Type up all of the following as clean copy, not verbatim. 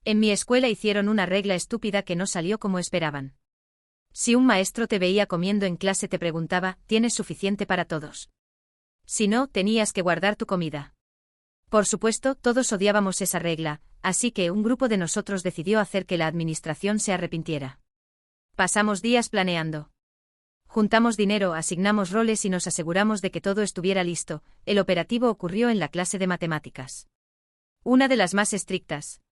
En mi escuela hicieron una regla estúpida que no salió como esperaban. Si un maestro te veía comiendo en clase te preguntaba, ¿tienes suficiente para todos? Si no, tenías que guardar tu comida. Por supuesto, todos odiábamos esa regla, así que un grupo de nosotros decidió hacer que la administración se arrepintiera. Pasamos días planeando. Juntamos dinero, asignamos roles y nos aseguramos de que todo estuviera listo. El operativo ocurrió en la clase de matemáticas. Una de las más estrictas.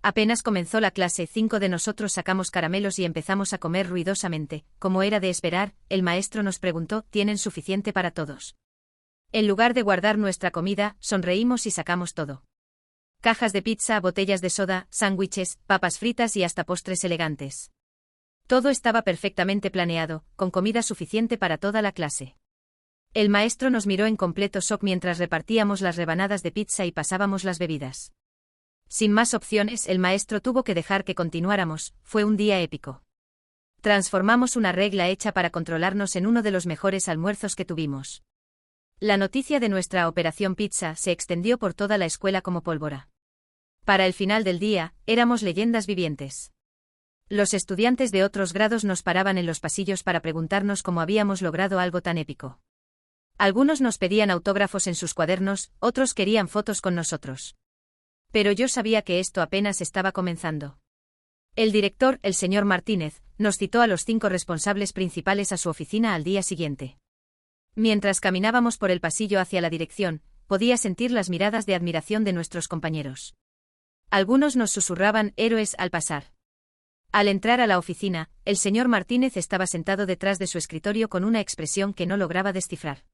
Apenas comenzó la clase, 5 de nosotros sacamos caramelos y empezamos a comer ruidosamente. Como era de esperar, el maestro nos preguntó, ¿tienen suficiente para todos? En lugar de guardar nuestra comida, sonreímos y sacamos todo. Cajas de pizza, botellas de soda, sándwiches, papas fritas y hasta postres elegantes. Todo estaba perfectamente planeado, con comida suficiente para toda la clase. El maestro nos miró en completo shock mientras repartíamos las rebanadas de pizza y pasábamos las bebidas. Sin más opciones, el maestro tuvo que dejar que continuáramos. Fue un día épico. Transformamos una regla hecha para controlarnos en uno de los mejores almuerzos que tuvimos. La noticia de nuestra Operación Pizza se extendió por toda la escuela como pólvora. Para el final del día, éramos leyendas vivientes. Los estudiantes de otros grados nos paraban en los pasillos para preguntarnos cómo habíamos logrado algo tan épico. Algunos nos pedían autógrafos en sus cuadernos, otros querían fotos con nosotros. Pero yo sabía que esto apenas estaba comenzando. El director, el señor Martínez, nos citó a los 5 responsables principales a su oficina al día siguiente. Mientras caminábamos por el pasillo hacia la dirección, podía sentir las miradas de admiración de nuestros compañeros. Algunos nos susurraban héroes al pasar. Al entrar a la oficina, el señor Martínez estaba sentado detrás de su escritorio con una expresión que no lograba descifrar.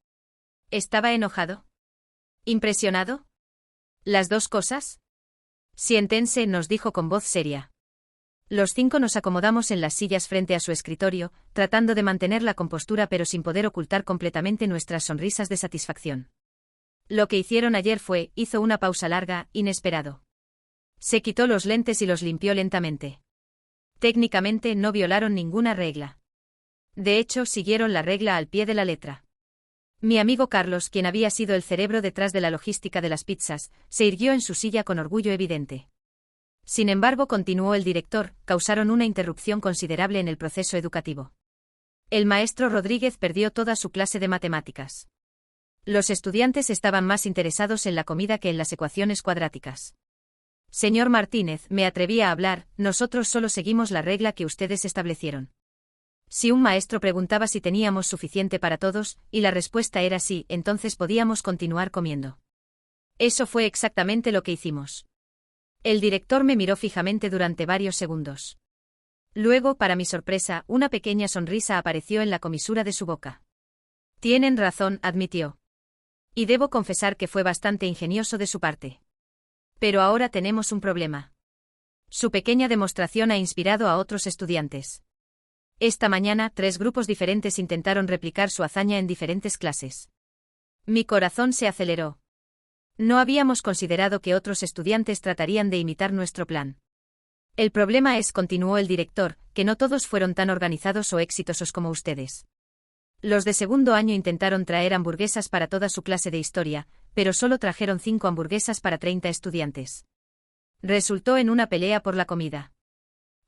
¿Estaba enojado? ¿Impresionado? ¿Las dos cosas? Siéntense, nos dijo con voz seria. Los 5 nos acomodamos en las sillas frente a su escritorio, tratando de mantener la compostura pero sin poder ocultar completamente nuestras sonrisas de satisfacción. Lo que hicieron ayer fue, hizo una pausa larga, inesperado. Se quitó los lentes y los limpió lentamente. Técnicamente no violaron ninguna regla. De hecho, siguieron la regla al pie de la letra. Mi amigo Carlos, quien había sido el cerebro detrás de la logística de las pizzas, se irguió en su silla con orgullo evidente. Sin embargo, continuó el director, causaron una interrupción considerable en el proceso educativo. El maestro Rodríguez perdió toda su clase de matemáticas. Los estudiantes estaban más interesados en la comida que en las ecuaciones cuadráticas. Señor Martínez, me atreví a hablar, nosotros solo seguimos la regla que ustedes establecieron. Si un maestro preguntaba si teníamos suficiente para todos, y la respuesta era sí, entonces podíamos continuar comiendo. Eso fue exactamente lo que hicimos. El director me miró fijamente durante varios segundos. Luego, para mi sorpresa, una pequeña sonrisa apareció en la comisura de su boca. Tienen razón, admitió. Y debo confesar que fue bastante ingenioso de su parte. Pero ahora tenemos un problema. Su pequeña demostración ha inspirado a otros estudiantes. Esta mañana, 3 grupos diferentes intentaron replicar su hazaña en diferentes clases. Mi corazón se aceleró. No habíamos considerado que otros estudiantes tratarían de imitar nuestro plan. El problema es, continuó el director, que no todos fueron tan organizados o exitosos como ustedes. Los de segundo año intentaron traer hamburguesas para toda su clase de historia, pero solo trajeron 5 hamburguesas para 30 estudiantes. Resultó en una pelea por la comida.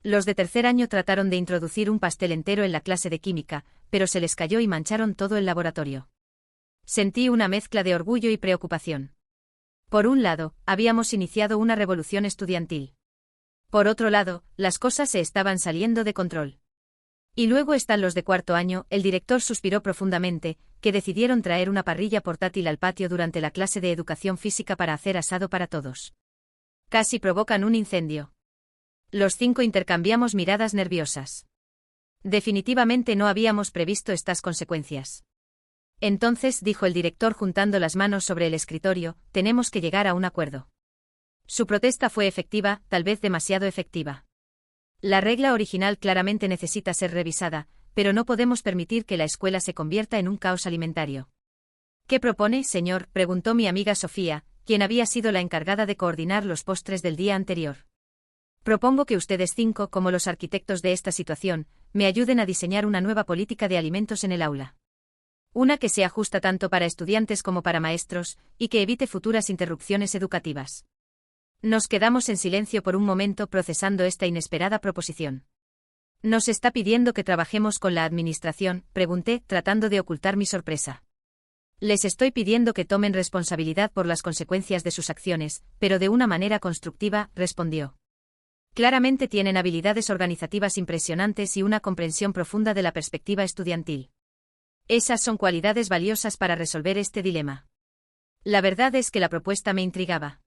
Los de tercer año trataron de introducir un pastel entero en la clase de química, pero se les cayó y mancharon todo el laboratorio. Sentí una mezcla de orgullo y preocupación. Por un lado, habíamos iniciado una revolución estudiantil. Por otro lado, las cosas se estaban saliendo de control. Y luego están los de cuarto año, el director suspiró profundamente, que decidieron traer una parrilla portátil al patio durante la clase de educación física para hacer asado para todos. Casi provocan un incendio. Los 5 intercambiamos miradas nerviosas. Definitivamente no habíamos previsto estas consecuencias. Entonces, dijo el director juntando las manos sobre el escritorio, tenemos que llegar a un acuerdo. Su protesta fue efectiva, tal vez demasiado efectiva. La regla original claramente necesita ser revisada, pero no podemos permitir que la escuela se convierta en un caos alimentario. ¿Qué propone, señor?, preguntó mi amiga Sofía, quien había sido la encargada de coordinar los postres del día anterior. Propongo que ustedes 5, como los arquitectos de esta situación, me ayuden a diseñar una nueva política de alimentos en el aula. Una que sea justa tanto para estudiantes como para maestros, y que evite futuras interrupciones educativas. Nos quedamos en silencio por un momento procesando esta inesperada proposición. ¿Nos está pidiendo que trabajemos con la administración?, pregunté, tratando de ocultar mi sorpresa. Les estoy pidiendo que tomen responsabilidad por las consecuencias de sus acciones, pero de una manera constructiva, respondió. Claramente tienen habilidades organizativas impresionantes y una comprensión profunda de la perspectiva estudiantil. Esas son cualidades valiosas para resolver este dilema. La verdad es que la propuesta me intrigaba.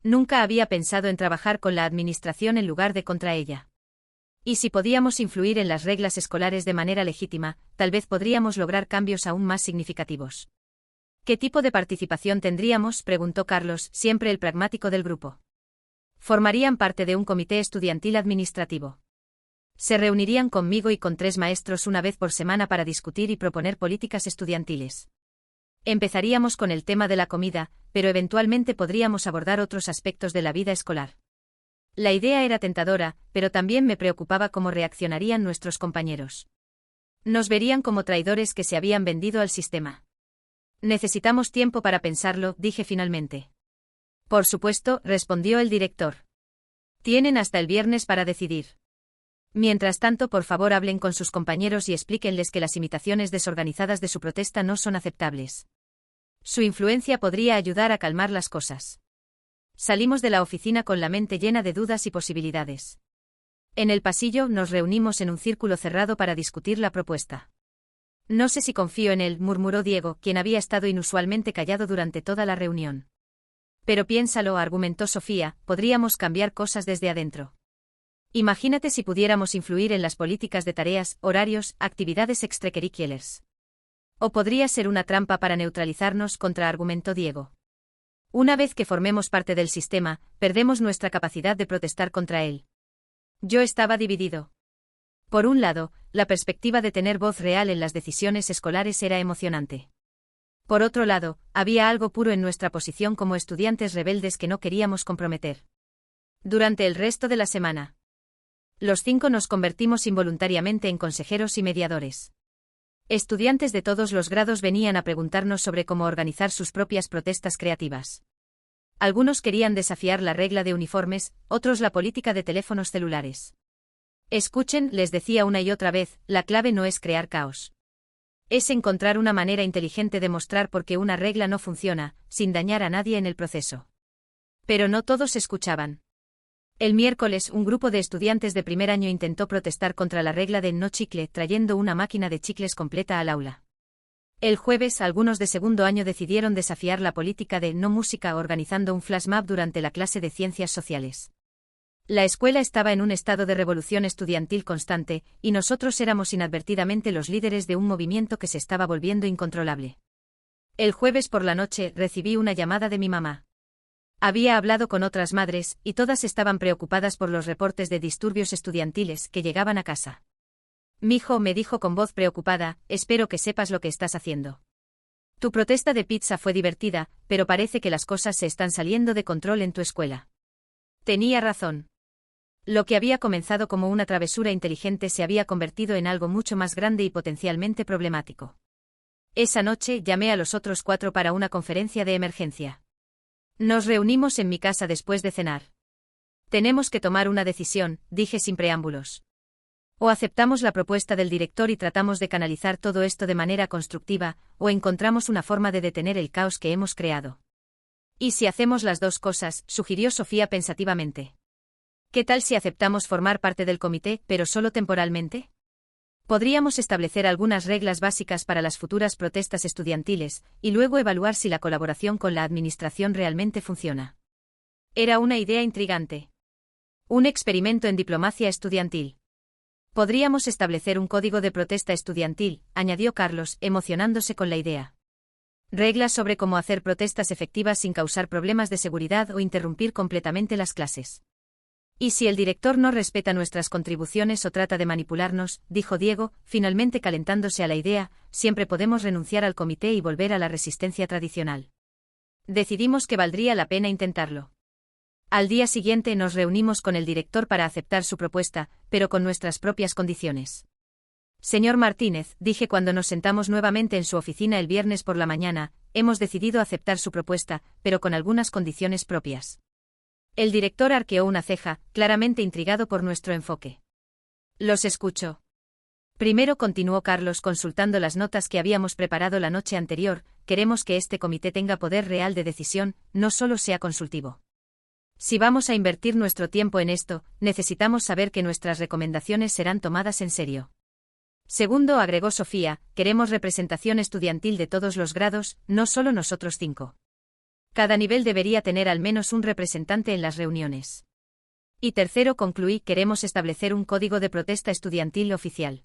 Nunca había pensado en trabajar con la administración en lugar de contra ella. Y si podíamos influir en las reglas escolares de manera legítima, tal vez podríamos lograr cambios aún más significativos. ¿Qué tipo de participación tendríamos?, preguntó Carlos, siempre el pragmático del grupo. Formarían parte de un comité estudiantil administrativo. Se reunirían conmigo y con 3 maestros una vez por semana para discutir y proponer políticas estudiantiles. Empezaríamos con el tema de la comida, pero eventualmente podríamos abordar otros aspectos de la vida escolar. La idea era tentadora, pero también me preocupaba cómo reaccionarían nuestros compañeros. Nos verían como traidores que se habían vendido al sistema. Necesitamos tiempo para pensarlo, dije finalmente. Por supuesto, respondió el director. Tienen hasta el viernes para decidir. Mientras tanto, por favor, hablen con sus compañeros y explíquenles que las imitaciones desorganizadas de su protesta no son aceptables. Su influencia podría ayudar a calmar las cosas. Salimos de la oficina con la mente llena de dudas y posibilidades. En el pasillo nos reunimos en un círculo cerrado para discutir la propuesta. No sé si confío en él, murmuró Diego, quien había estado inusualmente callado durante toda la reunión. Pero piénsalo, argumentó Sofía, podríamos cambiar cosas desde adentro. Imagínate si pudiéramos influir en las políticas de tareas, horarios, actividades extracurriculares. O podría ser una trampa para neutralizarnos, contraargumentó Diego. Una vez que formemos parte del sistema, perdemos nuestra capacidad de protestar contra él. Yo estaba dividido. Por un lado, la perspectiva de tener voz real en las decisiones escolares era emocionante. Por otro lado, había algo puro en nuestra posición como estudiantes rebeldes que no queríamos comprometer. Durante el resto de la semana, los 5 nos convertimos involuntariamente en consejeros y mediadores. Estudiantes de todos los grados venían a preguntarnos sobre cómo organizar sus propias protestas creativas. Algunos querían desafiar la regla de uniformes, otros la política de teléfonos celulares. Escuchen, les decía una y otra vez, la clave no es crear caos. Es encontrar una manera inteligente de mostrar por qué una regla no funciona, sin dañar a nadie en el proceso. Pero no todos escuchaban. El miércoles, un grupo de estudiantes de primer año intentó protestar contra la regla de no chicle, trayendo una máquina de chicles completa al aula. El jueves, algunos de segundo año decidieron desafiar la política de no música organizando un flash mob durante la clase de ciencias sociales. La escuela estaba en un estado de revolución estudiantil constante, y nosotros éramos inadvertidamente los líderes de un movimiento que se estaba volviendo incontrolable. El jueves por la noche, recibí una llamada de mi mamá. Había hablado con otras madres, y todas estaban preocupadas por los reportes de disturbios estudiantiles que llegaban a casa. «Mijo», me dijo con voz preocupada, «espero que sepas lo que estás haciendo. Tu protesta de pizza fue divertida, pero parece que las cosas se están saliendo de control en tu escuela». Tenía razón. Lo que había comenzado como una travesura inteligente se había convertido en algo mucho más grande y potencialmente problemático. Esa noche llamé a los otros 4 para una conferencia de emergencia. Nos reunimos en mi casa después de cenar. Tenemos que tomar una decisión, dije sin preámbulos. O aceptamos la propuesta del director y tratamos de canalizar todo esto de manera constructiva, o encontramos una forma de detener el caos que hemos creado. ¿Y si hacemos las 2 cosas?, sugirió Sofía pensativamente. ¿Qué tal si aceptamos formar parte del comité, pero solo temporalmente? Podríamos establecer algunas reglas básicas para las futuras protestas estudiantiles, y luego evaluar si la colaboración con la administración realmente funciona. Era una idea intrigante. Un experimento en diplomacia estudiantil. Podríamos establecer un código de protesta estudiantil, añadió Carlos, emocionándose con la idea. Reglas sobre cómo hacer protestas efectivas sin causar problemas de seguridad o interrumpir completamente las clases. ¿Y si el director no respeta nuestras contribuciones o trata de manipularnos?, dijo Diego, finalmente calentándose a la idea, siempre podemos renunciar al comité y volver a la resistencia tradicional. Decidimos que valdría la pena intentarlo. Al día siguiente nos reunimos con el director para aceptar su propuesta, pero con nuestras propias condiciones. Señor Martínez, dije cuando nos sentamos nuevamente en su oficina el viernes por la mañana, hemos decidido aceptar su propuesta, pero con algunas condiciones propias. El director arqueó una ceja, claramente intrigado por nuestro enfoque. Los escucho. Primero, continuó Carlos consultando las notas que habíamos preparado la noche anterior, queremos que este comité tenga poder real de decisión, no solo sea consultivo. Si vamos a invertir nuestro tiempo en esto, necesitamos saber que nuestras recomendaciones serán tomadas en serio. Segundo, agregó Sofía, queremos representación estudiantil de todos los grados, no solo nosotros 5. Cada nivel debería tener al menos un representante en las reuniones. Y tercero, concluí, queremos establecer un código de protesta estudiantil oficial.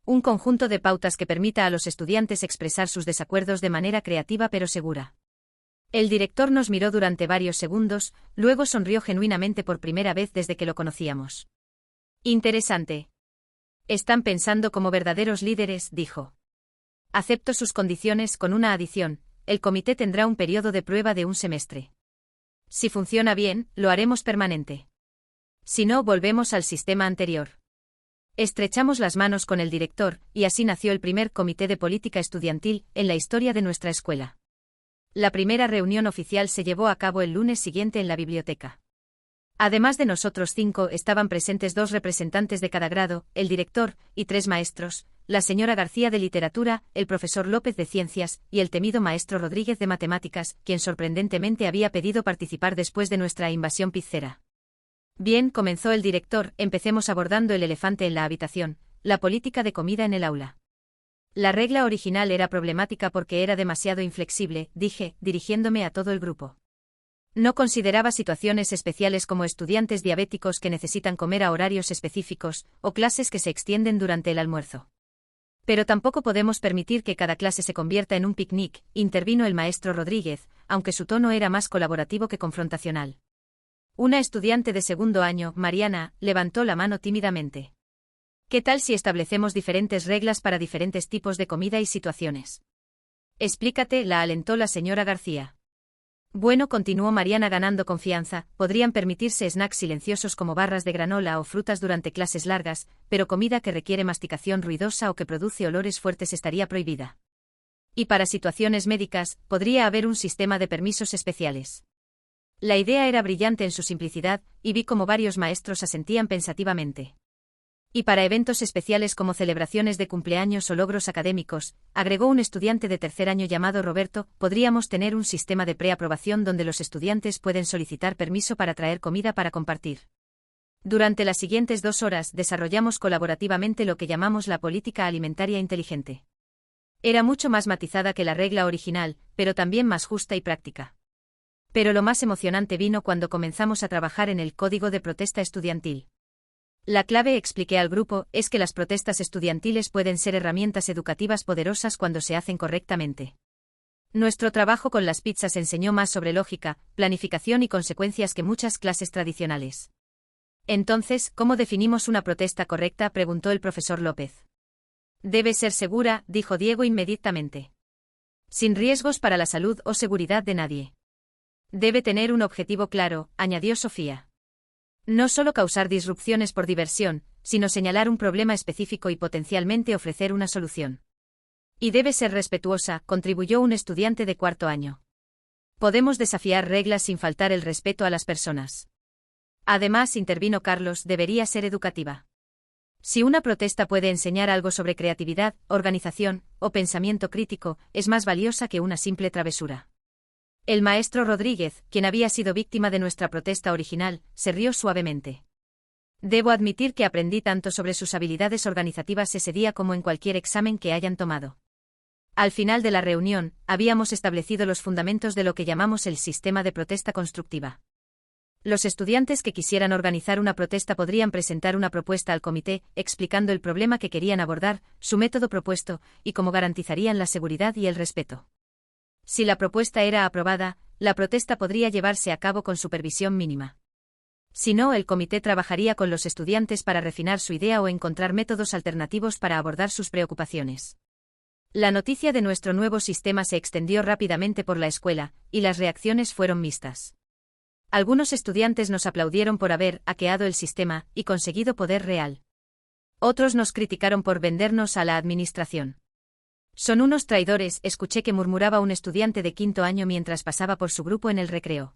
Un conjunto de pautas que permita a los estudiantes expresar sus desacuerdos de manera creativa pero segura. El director nos miró durante varios segundos, luego sonrió genuinamente por primera vez desde que lo conocíamos. Interesante. Están pensando como verdaderos líderes, dijo. Acepto sus condiciones con una adición, el comité tendrá un periodo de prueba de un semestre. Si funciona bien, lo haremos permanente. Si no, volvemos al sistema anterior. Estrechamos las manos con el director, y así nació el primer comité de política estudiantil en la historia de nuestra escuela. La primera reunión oficial se llevó a cabo el lunes siguiente en la biblioteca. Además de nosotros 5 estaban presentes 2 representantes de cada grado, el director, y 3 maestros, la señora García de Literatura, el profesor López de Ciencias, y el temido maestro Rodríguez de Matemáticas, quien sorprendentemente había pedido participar después de nuestra invasión pizzera. Bien, comenzó el director, empecemos abordando el elefante en la habitación, la política de comida en el aula. La regla original era problemática porque era demasiado inflexible, dije, dirigiéndome a todo el grupo. No consideraba situaciones especiales como estudiantes diabéticos que necesitan comer a horarios específicos, o clases que se extienden durante el almuerzo. Pero tampoco podemos permitir que cada clase se convierta en un picnic, intervino el maestro Rodríguez, aunque su tono era más colaborativo que confrontacional. Una estudiante de segundo año, Mariana, levantó la mano tímidamente. ¿Qué tal si establecemos diferentes reglas para diferentes tipos de comida y situaciones? Explícate, la alentó la señora García. Bueno, continuó Mariana ganando confianza, podrían permitirse snacks silenciosos como barras de granola o frutas durante clases largas, pero comida que requiere masticación ruidosa o que produce olores fuertes estaría prohibida. Y para situaciones médicas, podría haber un sistema de permisos especiales. La idea era brillante en su simplicidad, y vi como varios maestros asentían pensativamente. Y para eventos especiales como celebraciones de cumpleaños o logros académicos, agregó un estudiante de tercer año llamado Roberto, podríamos tener un sistema de preaprobación donde los estudiantes pueden solicitar permiso para traer comida para compartir. Durante las siguientes 2 horas desarrollamos colaborativamente lo que llamamos la política alimentaria inteligente. Era mucho más matizada que la regla original, pero también más justa y práctica. Pero lo más emocionante vino cuando comenzamos a trabajar en el código de protesta estudiantil. La clave, expliqué al grupo, es que las protestas estudiantiles pueden ser herramientas educativas poderosas cuando se hacen correctamente. Nuestro trabajo con las pizzas enseñó más sobre lógica, planificación y consecuencias que muchas clases tradicionales. Entonces, ¿cómo definimos una protesta correcta?, preguntó el profesor López. Debe ser segura, dijo Diego inmediatamente. Sin riesgos para la salud o seguridad de nadie. Debe tener un objetivo claro, añadió Sofía. No solo causar disrupciones por diversión, sino señalar un problema específico y potencialmente ofrecer una solución. Y debe ser respetuosa, contribuyó un estudiante de cuarto año. Podemos desafiar reglas sin faltar el respeto a las personas. Además, intervino Carlos, debería ser educativa. Si una protesta puede enseñar algo sobre creatividad, organización o pensamiento crítico, es más valiosa que una simple travesura. El maestro Rodríguez, quien había sido víctima de nuestra protesta original, se rió suavemente. Debo admitir que aprendí tanto sobre sus habilidades organizativas ese día como en cualquier examen que hayan tomado. Al final de la reunión, habíamos establecido los fundamentos de lo que llamamos el sistema de protesta constructiva. Los estudiantes que quisieran organizar una protesta podrían presentar una propuesta al comité, explicando el problema que querían abordar, su método propuesto, y cómo garantizarían la seguridad y el respeto. Si la propuesta era aprobada, la protesta podría llevarse a cabo con supervisión mínima. Si no, el comité trabajaría con los estudiantes para refinar su idea o encontrar métodos alternativos para abordar sus preocupaciones. La noticia de nuestro nuevo sistema se extendió rápidamente por la escuela, y las reacciones fueron mixtas. Algunos estudiantes nos aplaudieron por haber hackeado el sistema y conseguido poder real. Otros nos criticaron por vendernos a la administración. Son unos traidores, escuché que murmuraba un estudiante de quinto año mientras pasaba por su grupo en el recreo.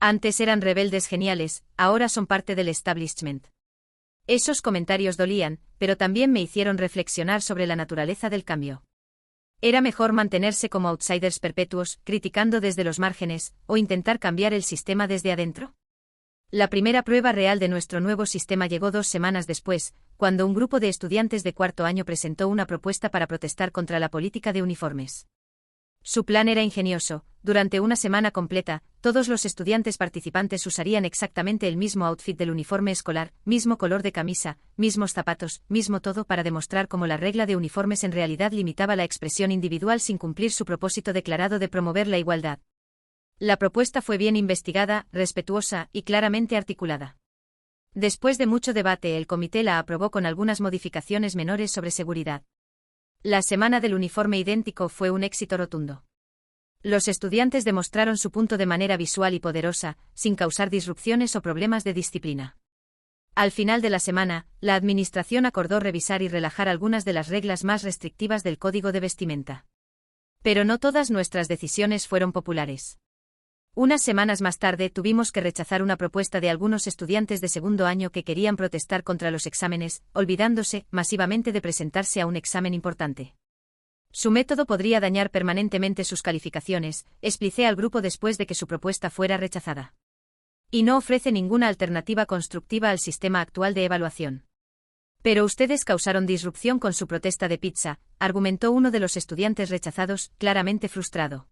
Antes eran rebeldes geniales, ahora son parte del establishment. Esos comentarios dolían, pero también me hicieron reflexionar sobre la naturaleza del cambio. Era mejor mantenerse como outsiders perpetuos, criticando desde los márgenes, o intentar cambiar el sistema desde adentro. La primera prueba real de nuestro nuevo sistema llegó 2 semanas después, cuando un grupo de estudiantes de cuarto año presentó una propuesta para protestar contra la política de uniformes. Su plan era ingenioso. Durante una semana completa, todos los estudiantes participantes usarían exactamente el mismo outfit del uniforme escolar, mismo color de camisa, mismos zapatos, mismo todo para demostrar cómo la regla de uniformes en realidad limitaba la expresión individual sin cumplir su propósito declarado de promover la igualdad. La propuesta fue bien investigada, respetuosa y claramente articulada. Después de mucho debate, el comité la aprobó con algunas modificaciones menores sobre seguridad. La semana del uniforme idéntico fue un éxito rotundo. Los estudiantes demostraron su punto de manera visual y poderosa, sin causar disrupciones o problemas de disciplina. Al final de la semana, la administración acordó revisar y relajar algunas de las reglas más restrictivas del código de vestimenta. Pero no todas nuestras decisiones fueron populares. Unas semanas más tarde tuvimos que rechazar una propuesta de algunos estudiantes de segundo año que querían protestar contra los exámenes, olvidándose masivamente de presentarse a un examen importante. Su método podría dañar permanentemente sus calificaciones, expliqué al grupo después de que su propuesta fuera rechazada. Y no ofrece ninguna alternativa constructiva al sistema actual de evaluación. Pero ustedes causaron disrupción con su protesta de pizza, argumentó uno de los estudiantes rechazados, claramente frustrado.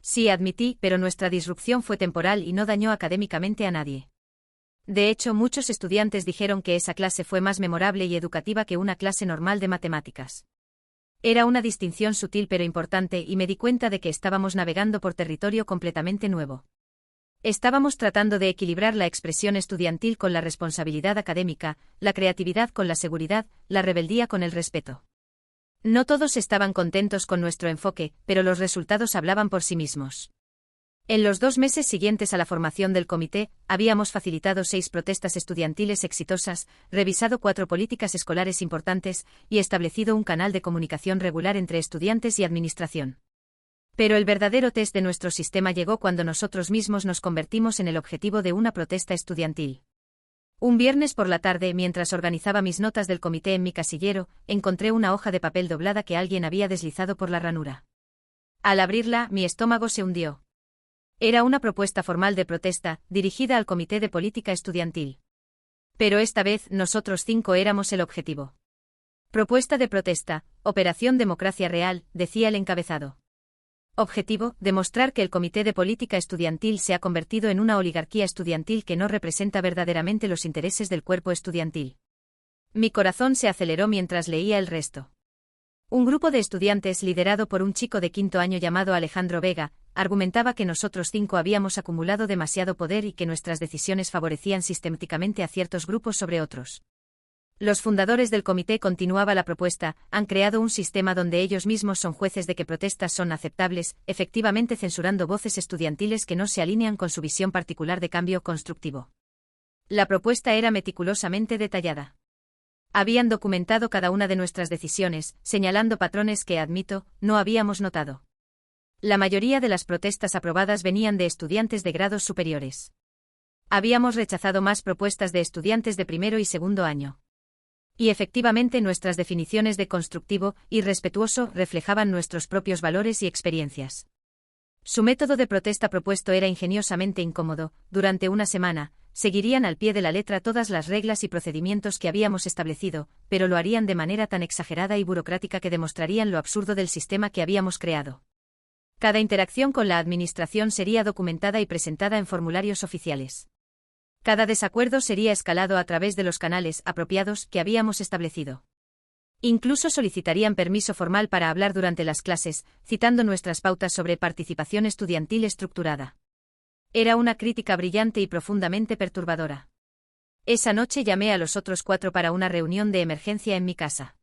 Sí, admití, pero nuestra disrupción fue temporal y no dañó académicamente a nadie. De hecho, muchos estudiantes dijeron que esa clase fue más memorable y educativa que una clase normal de matemáticas. Era una distinción sutil pero importante y me di cuenta de que estábamos navegando por territorio completamente nuevo. Estábamos tratando de equilibrar la expresión estudiantil con la responsabilidad académica, la creatividad con la seguridad, la rebeldía con el respeto. No todos estaban contentos con nuestro enfoque, pero los resultados hablaban por sí mismos. En los 2 meses siguientes a la formación del comité, habíamos facilitado 6 protestas estudiantiles exitosas, revisado 4 políticas escolares importantes y establecido un canal de comunicación regular entre estudiantes y administración. Pero el verdadero test de nuestro sistema llegó cuando nosotros mismos nos convertimos en el objetivo de una protesta estudiantil. Un viernes por la tarde, mientras organizaba mis notas del comité en mi casillero, encontré una hoja de papel doblada que alguien había deslizado por la ranura. Al abrirla, mi estómago se hundió. Era una propuesta formal de protesta, dirigida al Comité de Política Estudiantil. Pero esta vez nosotros 5 éramos el objetivo. Propuesta de protesta, Operación Democracia Real, decía el encabezado. Objetivo, demostrar que el Comité de Política Estudiantil se ha convertido en una oligarquía estudiantil que no representa verdaderamente los intereses del cuerpo estudiantil. Mi corazón se aceleró mientras leía el resto. Un grupo de estudiantes liderado por un chico de quinto año llamado Alejandro Vega, argumentaba que nosotros 5 habíamos acumulado demasiado poder y que nuestras decisiones favorecían sistemáticamente a ciertos grupos sobre otros. Los fundadores del comité, continuaba la propuesta, han creado un sistema donde ellos mismos son jueces de qué protestas son aceptables, efectivamente censurando voces estudiantiles que no se alinean con su visión particular de cambio constructivo. La propuesta era meticulosamente detallada. Habían documentado cada una de nuestras decisiones, señalando patrones que, admito, no habíamos notado. La mayoría de las protestas aprobadas venían de estudiantes de grados superiores. Habíamos rechazado más propuestas de estudiantes de primero y segundo año. Y efectivamente nuestras definiciones de constructivo y respetuoso reflejaban nuestros propios valores y experiencias. Su método de protesta propuesto era ingeniosamente incómodo. Durante una semana, seguirían al pie de la letra todas las reglas y procedimientos que habíamos establecido, pero lo harían de manera tan exagerada y burocrática que demostrarían lo absurdo del sistema que habíamos creado. Cada interacción con la administración sería documentada y presentada en formularios oficiales. Cada desacuerdo sería escalado a través de los canales apropiados que habíamos establecido. Incluso solicitarían permiso formal para hablar durante las clases, citando nuestras pautas sobre participación estudiantil estructurada. Era una crítica brillante y profundamente perturbadora. Esa noche llamé a los otros 4 para una reunión de emergencia en mi casa.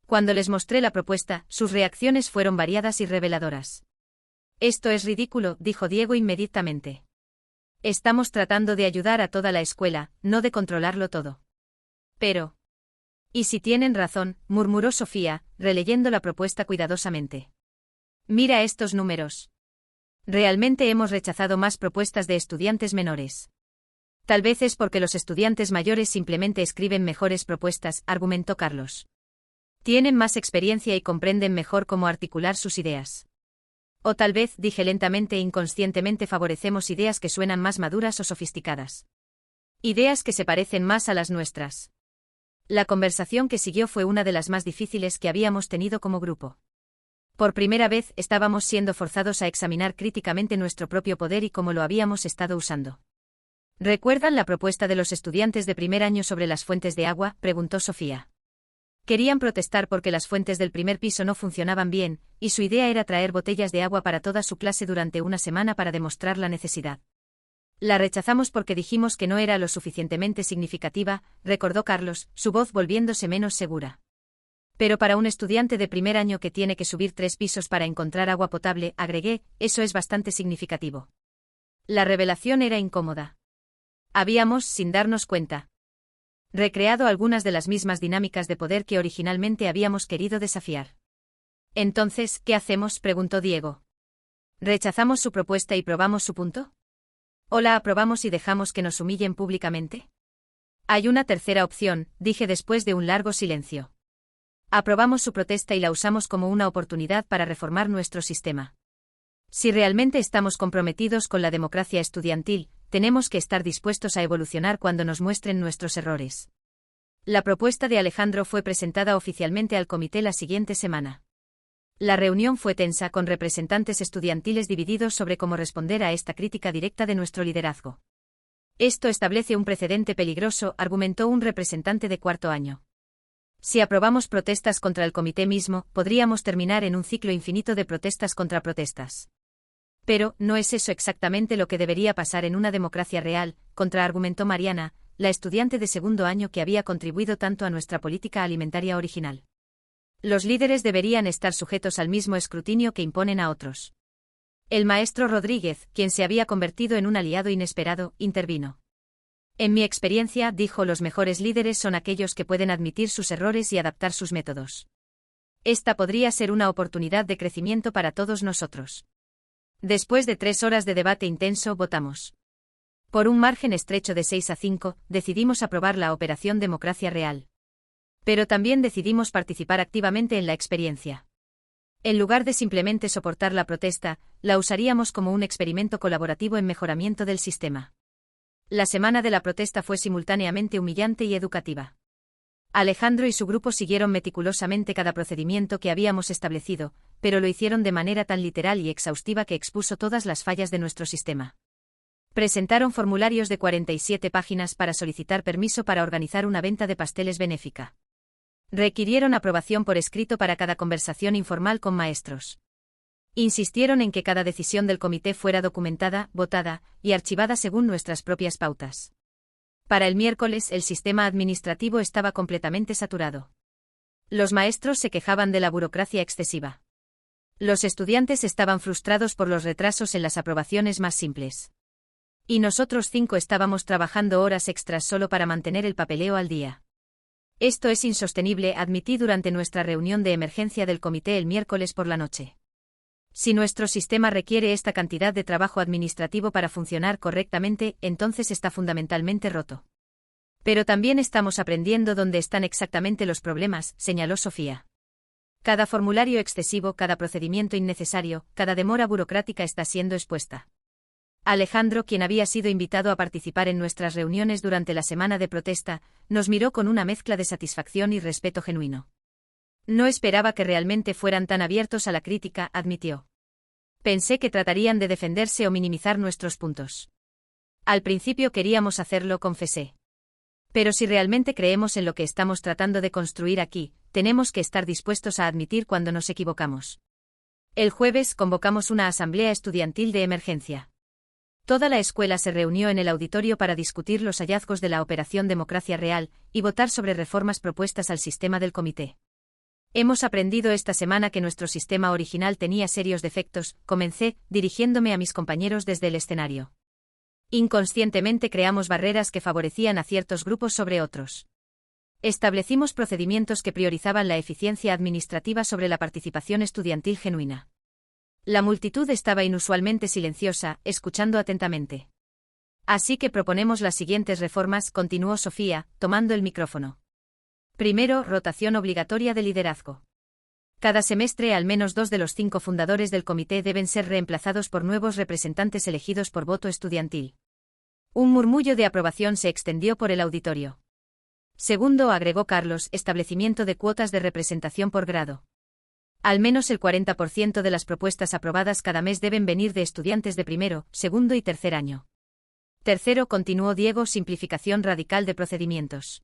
Cuando les mostré la propuesta, sus reacciones fueron variadas y reveladoras. Esto es ridículo, dijo Diego inmediatamente. Estamos tratando de ayudar a toda la escuela, no de controlarlo todo. Pero... ¿y si tienen razón?, murmuró Sofía, releyendo la propuesta cuidadosamente. Mira estos números. Realmente hemos rechazado más propuestas de estudiantes menores. Tal vez es porque los estudiantes mayores simplemente escriben mejores propuestas, argumentó Carlos. Tienen más experiencia y comprenden mejor cómo articular sus ideas. O tal vez, dije lentamente e inconscientemente, favorecemos ideas que suenan más maduras o sofisticadas. Ideas que se parecen más a las nuestras. La conversación que siguió fue una de las más difíciles que habíamos tenido como grupo. Por primera vez estábamos siendo forzados a examinar críticamente nuestro propio poder y cómo lo habíamos estado usando. ¿Recuerdan la propuesta de los estudiantes de primer año sobre las fuentes de agua?, preguntó Sofía. Querían protestar porque las fuentes del primer piso no funcionaban bien, y su idea era traer botellas de agua para toda su clase durante una semana para demostrar la necesidad. La rechazamos porque dijimos que no era lo suficientemente significativa, recordó Carlos, su voz volviéndose menos segura. Pero para un estudiante de primer año que tiene que subir 3 pisos para encontrar agua potable, agregué, eso es bastante significativo. La revelación era incómoda. Habíamos, sin darnos cuenta, recreado algunas de las mismas dinámicas de poder que originalmente habíamos querido desafiar. Entonces, ¿qué hacemos?, preguntó Diego. ¿Rechazamos su propuesta y probamos su punto? ¿O la aprobamos y dejamos que nos humillen públicamente? Hay una tercera opción, dije después de un largo silencio. Aprobamos su protesta y la usamos como una oportunidad para reformar nuestro sistema. Si realmente estamos comprometidos con la democracia estudiantil, tenemos que estar dispuestos a evolucionar cuando nos muestren nuestros errores. La propuesta de Alejandro fue presentada oficialmente al comité la siguiente semana. La reunión fue tensa, con representantes estudiantiles divididos sobre cómo responder a esta crítica directa de nuestro liderazgo. Esto establece un precedente peligroso, argumentó un representante de cuarto año. Si aprobamos protestas contra el comité mismo, podríamos terminar en un ciclo infinito de protestas contra protestas. Pero, ¿no es eso exactamente lo que debería pasar en una democracia real?, contraargumentó Mariana, la estudiante de segundo año que había contribuido tanto a nuestra política alimentaria original. Los líderes deberían estar sujetos al mismo escrutinio que imponen a otros. El maestro Rodríguez, quien se había convertido en un aliado inesperado, intervino. En mi experiencia, dijo, los mejores líderes son aquellos que pueden admitir sus errores y adaptar sus métodos. Esta podría ser una oportunidad de crecimiento para todos nosotros. Después de 3 horas de debate intenso, votamos. Por un margen estrecho de 6-5, decidimos aprobar la Operación Democracia Real. Pero también decidimos participar activamente en la experiencia. En lugar de simplemente soportar la protesta, la usaríamos como un experimento colaborativo en mejoramiento del sistema. La semana de la protesta fue simultáneamente humillante y educativa. Alejandro y su grupo siguieron meticulosamente cada procedimiento que habíamos establecido, pero lo hicieron de manera tan literal y exhaustiva que expuso todas las fallas de nuestro sistema. Presentaron formularios de 47 páginas para solicitar permiso para organizar una venta de pasteles benéfica. Requirieron aprobación por escrito para cada conversación informal con maestros. Insistieron en que cada decisión del comité fuera documentada, votada y archivada según nuestras propias pautas. Para el miércoles el sistema administrativo estaba completamente saturado. Los maestros se quejaban de la burocracia excesiva. Los estudiantes estaban frustrados por los retrasos en las aprobaciones más simples. Y nosotros 5 estábamos trabajando horas extras solo para mantener el papeleo al día. Esto es insostenible, admití durante nuestra reunión de emergencia del comité el miércoles por la noche. Si nuestro sistema requiere esta cantidad de trabajo administrativo para funcionar correctamente, entonces está fundamentalmente roto. Pero también estamos aprendiendo dónde están exactamente los problemas, señaló Sofía. Cada formulario excesivo, cada procedimiento innecesario, cada demora burocrática está siendo expuesta. Alejandro, quien había sido invitado a participar en nuestras reuniones durante la semana de protesta, nos miró con una mezcla de satisfacción y respeto genuino. No esperaba que realmente fueran tan abiertos a la crítica, admitió. Pensé que tratarían de defenderse o minimizar nuestros puntos. Al principio queríamos hacerlo, confesé. Pero si realmente creemos en lo que estamos tratando de construir aquí, tenemos que estar dispuestos a admitir cuando nos equivocamos. El jueves convocamos una asamblea estudiantil de emergencia. Toda la escuela se reunió en el auditorio para discutir los hallazgos de la Operación Democracia Real y votar sobre reformas propuestas al sistema del comité. Hemos aprendido esta semana que nuestro sistema original tenía serios defectos, comencé, dirigiéndome a mis compañeros desde el escenario. Inconscientemente creamos barreras que favorecían a ciertos grupos sobre otros. Establecimos procedimientos que priorizaban la eficiencia administrativa sobre la participación estudiantil genuina. La multitud estaba inusualmente silenciosa, escuchando atentamente. Así que proponemos las siguientes reformas, continuó Sofía, tomando el micrófono. Primero, rotación obligatoria de liderazgo. Cada semestre al menos 2 de los 5 fundadores del comité deben ser reemplazados por nuevos representantes elegidos por voto estudiantil. Un murmullo de aprobación se extendió por el auditorio. Segundo, agregó Carlos, establecimiento de cuotas de representación por grado. Al menos el 40% de las propuestas aprobadas cada mes deben venir de estudiantes de primero, segundo y tercer año. Tercero, continuó Diego, simplificación radical de procedimientos.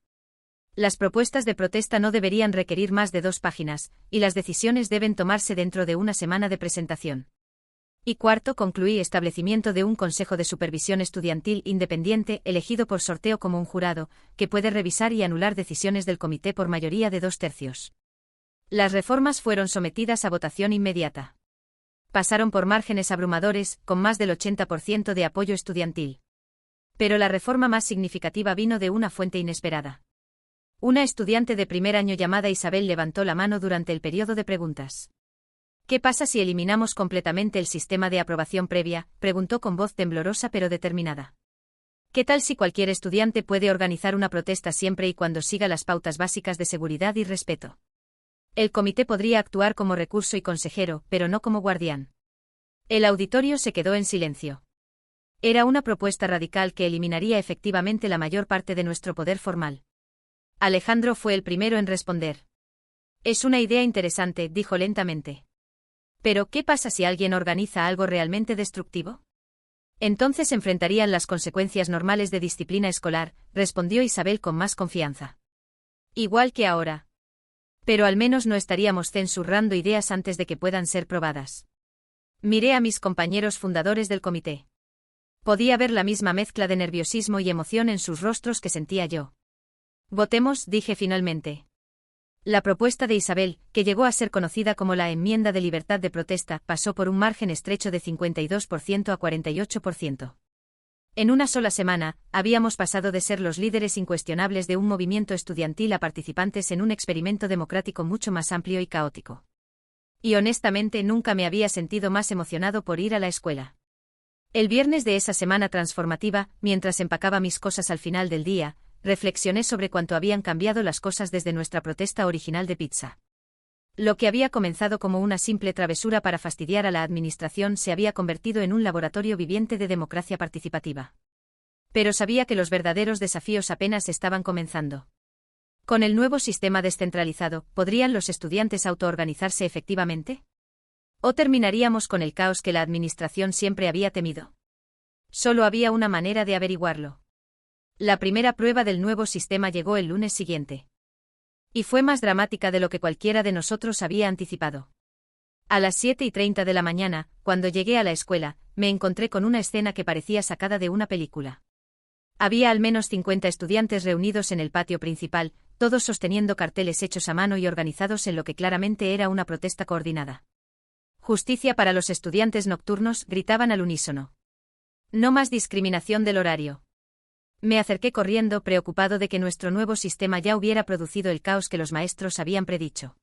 Las propuestas de protesta no deberían requerir más de 2 páginas, y las decisiones deben tomarse dentro de una semana de presentación. Y cuarto, concluí, establecimiento de un consejo de supervisión estudiantil independiente, elegido por sorteo como un jurado, que puede revisar y anular decisiones del comité por mayoría de 2/3. Las reformas fueron sometidas a votación inmediata. Pasaron por márgenes abrumadores, con más del 80% de apoyo estudiantil. Pero la reforma más significativa vino de una fuente inesperada. Una estudiante de primer año llamada Isabel levantó la mano durante el periodo de preguntas. ¿Qué pasa si eliminamos completamente el sistema de aprobación previa?, preguntó con voz temblorosa pero determinada. ¿Qué tal si cualquier estudiante puede organizar una protesta siempre y cuando siga las pautas básicas de seguridad y respeto? El comité podría actuar como recurso y consejero, pero no como guardián. El auditorio se quedó en silencio. Era una propuesta radical que eliminaría efectivamente la mayor parte de nuestro poder formal. Alejandro fue el primero en responder. Es una idea interesante, dijo lentamente. Pero, ¿qué pasa si alguien organiza algo realmente destructivo? Entonces enfrentarían las consecuencias normales de disciplina escolar, respondió Isabel con más confianza. Igual que ahora. Pero al menos no estaríamos censurando ideas antes de que puedan ser probadas. Miré a mis compañeros fundadores del comité. Podía ver la misma mezcla de nerviosismo y emoción en sus rostros que sentía yo. Votemos, dije finalmente. La propuesta de Isabel, que llegó a ser conocida como la enmienda de libertad de protesta, pasó por un margen estrecho de 52% a 48%. En una sola semana, habíamos pasado de ser los líderes incuestionables de un movimiento estudiantil a participantes en un experimento democrático mucho más amplio y caótico. Y honestamente nunca me había sentido más emocionado por ir a la escuela. El viernes de esa semana transformativa, mientras empacaba mis cosas al final del día, reflexioné sobre cuánto habían cambiado las cosas desde nuestra protesta original de pizza. Lo que había comenzado como una simple travesura para fastidiar a la administración se había convertido en un laboratorio viviente de democracia participativa. Pero sabía que los verdaderos desafíos apenas estaban comenzando. Con el nuevo sistema descentralizado, ¿podrían los estudiantes autoorganizarse efectivamente? ¿O terminaríamos con el caos que la administración siempre había temido? Solo había una manera de averiguarlo. La primera prueba del nuevo sistema llegó el lunes siguiente. Y fue más dramática de lo que cualquiera de nosotros había anticipado. A las 7:30 de la mañana, cuando llegué a la escuela, me encontré con una escena que parecía sacada de una película. Había al menos 50 estudiantes reunidos en el patio principal, todos sosteniendo carteles hechos a mano y organizados en lo que claramente era una protesta coordinada. Justicia para los estudiantes nocturnos, gritaban al unísono. No más discriminación del horario. Me acerqué corriendo, preocupado de que nuestro nuevo sistema ya hubiera producido el caos que los maestros habían predicho.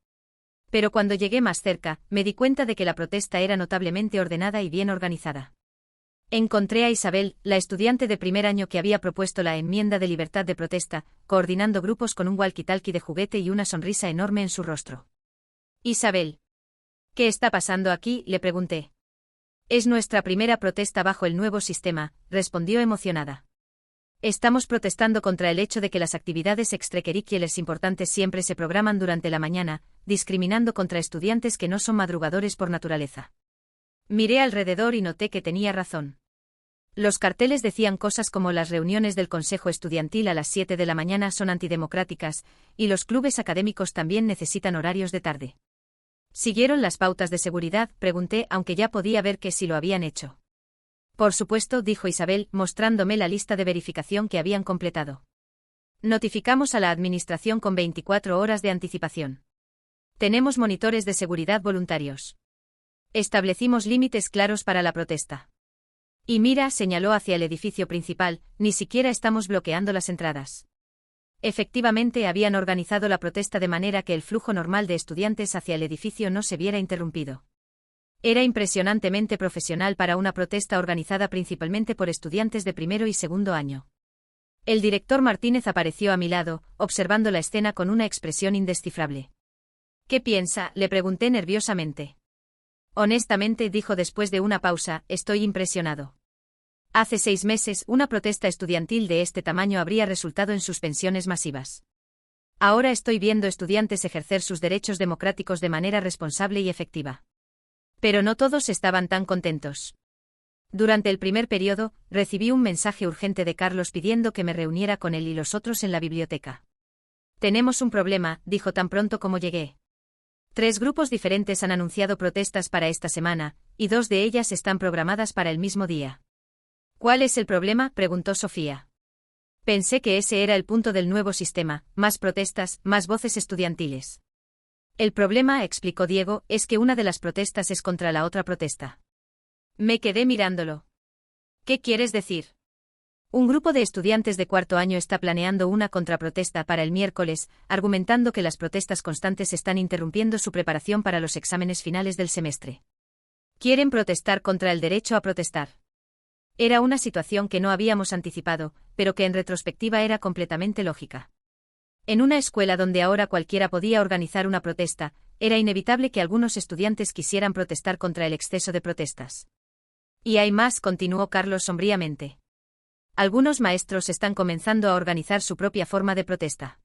Pero cuando llegué más cerca, me di cuenta de que la protesta era notablemente ordenada y bien organizada. Encontré a Isabel, la estudiante de primer año que había propuesto la enmienda de libertad de protesta, coordinando grupos con un walkie-talkie de juguete y una sonrisa enorme en su rostro. Isabel. ¿Qué está pasando aquí?, le pregunté. Es nuestra primera protesta bajo el nuevo sistema, respondió emocionada. Estamos protestando contra el hecho de que las actividades extracurriculares importantes siempre se programan durante la mañana, discriminando contra estudiantes que no son madrugadores por naturaleza. Miré alrededor y noté que tenía razón. Los carteles decían cosas como las reuniones del consejo estudiantil a las 7 de la mañana son antidemocráticas, y los clubes académicos también necesitan horarios de tarde. ¿Siguieron las pautas de seguridad?, pregunté, aunque ya podía ver que sí lo habían hecho. Por supuesto, dijo Isabel, mostrándome la lista de verificación que habían completado. Notificamos a la administración con 24 horas de anticipación. Tenemos monitores de seguridad voluntarios. Establecimos límites claros para la protesta. Y mira, señaló hacia el edificio principal, ni siquiera estamos bloqueando las entradas. Efectivamente, habían organizado la protesta de manera que el flujo normal de estudiantes hacia el edificio no se viera interrumpido. Era impresionantemente profesional para una protesta organizada principalmente por estudiantes de primero y segundo año. El director Martínez apareció a mi lado, observando la escena con una expresión indescifrable. ¿Qué piensa?, le pregunté nerviosamente. Honestamente, dijo después de una pausa, estoy impresionado. Hace 6 meses, una protesta estudiantil de este tamaño habría resultado en suspensiones masivas. Ahora estoy viendo estudiantes ejercer sus derechos democráticos de manera responsable y efectiva. Pero no todos estaban tan contentos. Durante el primer periodo, recibí un mensaje urgente de Carlos pidiendo que me reuniera con él y los otros en la biblioteca. Tenemos un problema, dijo tan pronto como llegué. 3 grupos diferentes han anunciado protestas para esta semana, y 2 de ellas están programadas para el mismo día. ¿Cuál es el problema?, preguntó Sofía. Pensé que ese era el punto del nuevo sistema, más protestas, más voces estudiantiles. El problema, explicó Diego, es que una de las protestas es contra la otra protesta. Me quedé mirándolo. ¿Qué quieres decir? Un grupo de estudiantes de cuarto año está planeando una contraprotesta para el miércoles, argumentando que las protestas constantes están interrumpiendo su preparación para los exámenes finales del semestre. Quieren protestar contra el derecho a protestar. Era una situación que no habíamos anticipado, pero que en retrospectiva era completamente lógica. En una escuela donde ahora cualquiera podía organizar una protesta, era inevitable que algunos estudiantes quisieran protestar contra el exceso de protestas. Y hay más, continuó Carlos sombríamente. Algunos maestros están comenzando a organizar su propia forma de protesta.